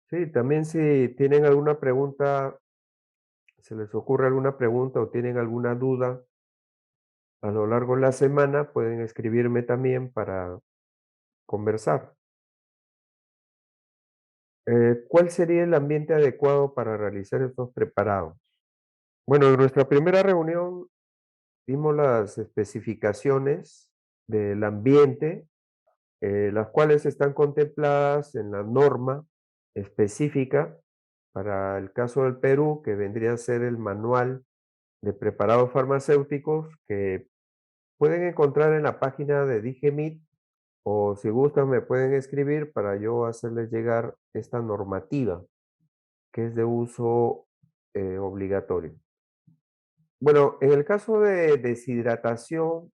Sí, también si tienen alguna pregunta, se les ocurre alguna pregunta o tienen alguna duda a lo largo de la semana, pueden escribirme también para conversar. ¿Cuál sería el ambiente adecuado para realizar estos preparados? Bueno, en nuestra primera reunión vimos las especificaciones del ambiente, las cuales están contempladas en la norma específica para el caso del Perú, que vendría a ser el manual de preparados farmacéuticos que pueden encontrar en la página de Digemit, o si gustan me pueden escribir para yo hacerles llegar esta normativa que es de uso obligatorio. Bueno, en el caso de deshidratación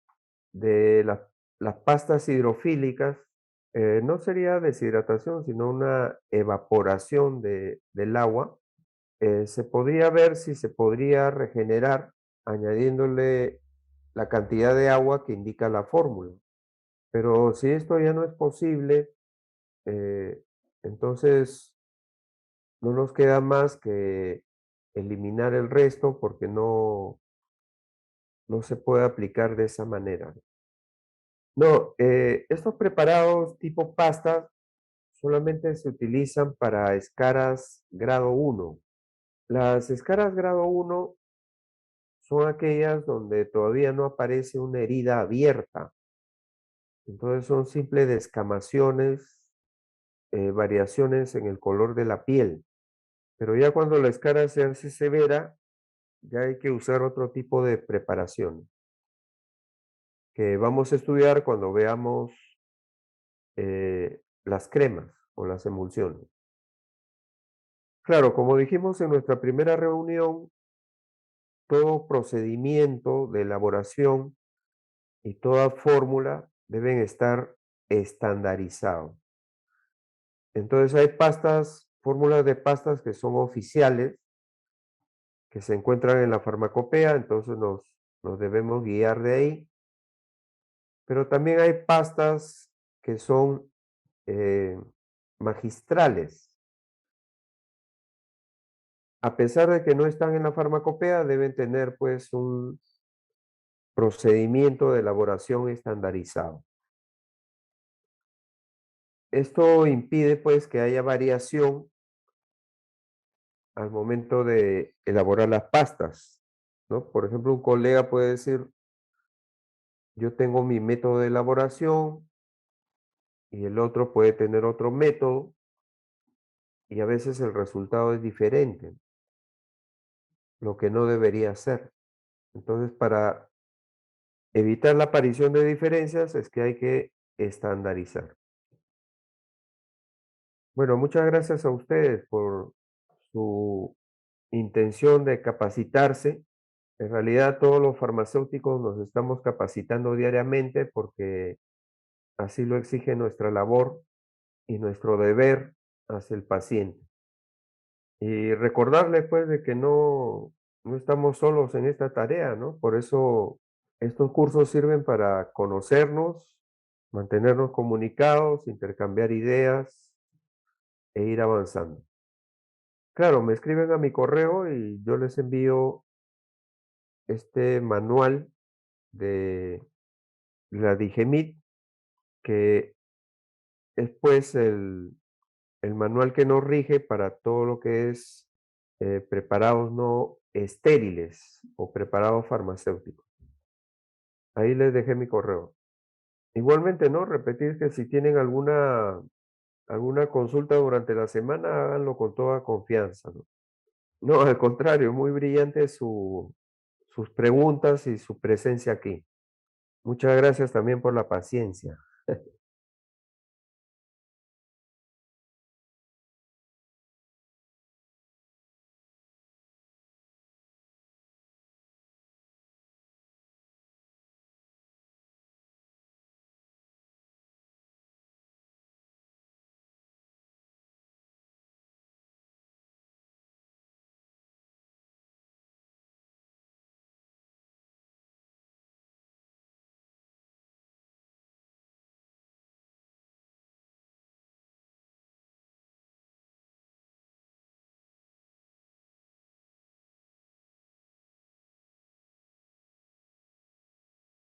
de las pastas hidrofílicas, no sería deshidratación, sino una evaporación del agua. Se podría ver si se podría regenerar añadiéndole la cantidad de agua que indica la fórmula. Pero si esto ya no es posible, eh, entonces no nos queda más que eliminar el resto porque no se puede aplicar de esa manera. No, estos preparados tipo pasta solamente se utilizan para escaras grado 1. Las escaras grado 1 son aquellas donde todavía no aparece una herida abierta. Entonces son simples descamaciones, variaciones en el color de la piel. Pero ya cuando la escara se hace severa, ya hay que usar otro tipo de preparación que vamos a estudiar cuando veamos las cremas o las emulsiones. Claro, como dijimos en nuestra primera reunión, todo procedimiento de elaboración y toda fórmula deben estar estandarizados. Entonces hay pastas, fórmulas de pastas que son oficiales, que se encuentran en la farmacopea, entonces nos debemos guiar de ahí. Pero también hay pastas que son magistrales. A pesar de que no están en la farmacopea, deben tener pues un procedimiento de elaboración estandarizado. Esto impide pues que haya variación al momento de elaborar las pastas, ¿no? Por ejemplo, un colega puede decir, yo tengo mi método de elaboración y el otro puede tener otro método y a veces el resultado es diferente, lo que no debería ser. Entonces, para evitar la aparición de diferencias es que hay que estandarizar. Bueno, muchas gracias a ustedes por su intención de capacitarse. En realidad, todos los farmacéuticos nos estamos capacitando diariamente porque así lo exige nuestra labor y nuestro deber hacia el paciente. Y recordarles, pues, de que no estamos solos en esta tarea, ¿no? Por eso estos cursos sirven para conocernos, mantenernos comunicados, intercambiar ideas e ir avanzando. Claro, me escriben a mi correo y yo les envío este manual de la Digemit, que es pues el manual que nos rige para todo lo que es preparados no estériles o preparados farmacéuticos. Ahí les dejé mi correo. Igualmente, ¿no? Repetir que si tienen alguna consulta durante la semana, háganlo con toda confianza, ¿no? No, al contrario, muy brillante sus preguntas y su presencia aquí. Muchas gracias también por la paciencia.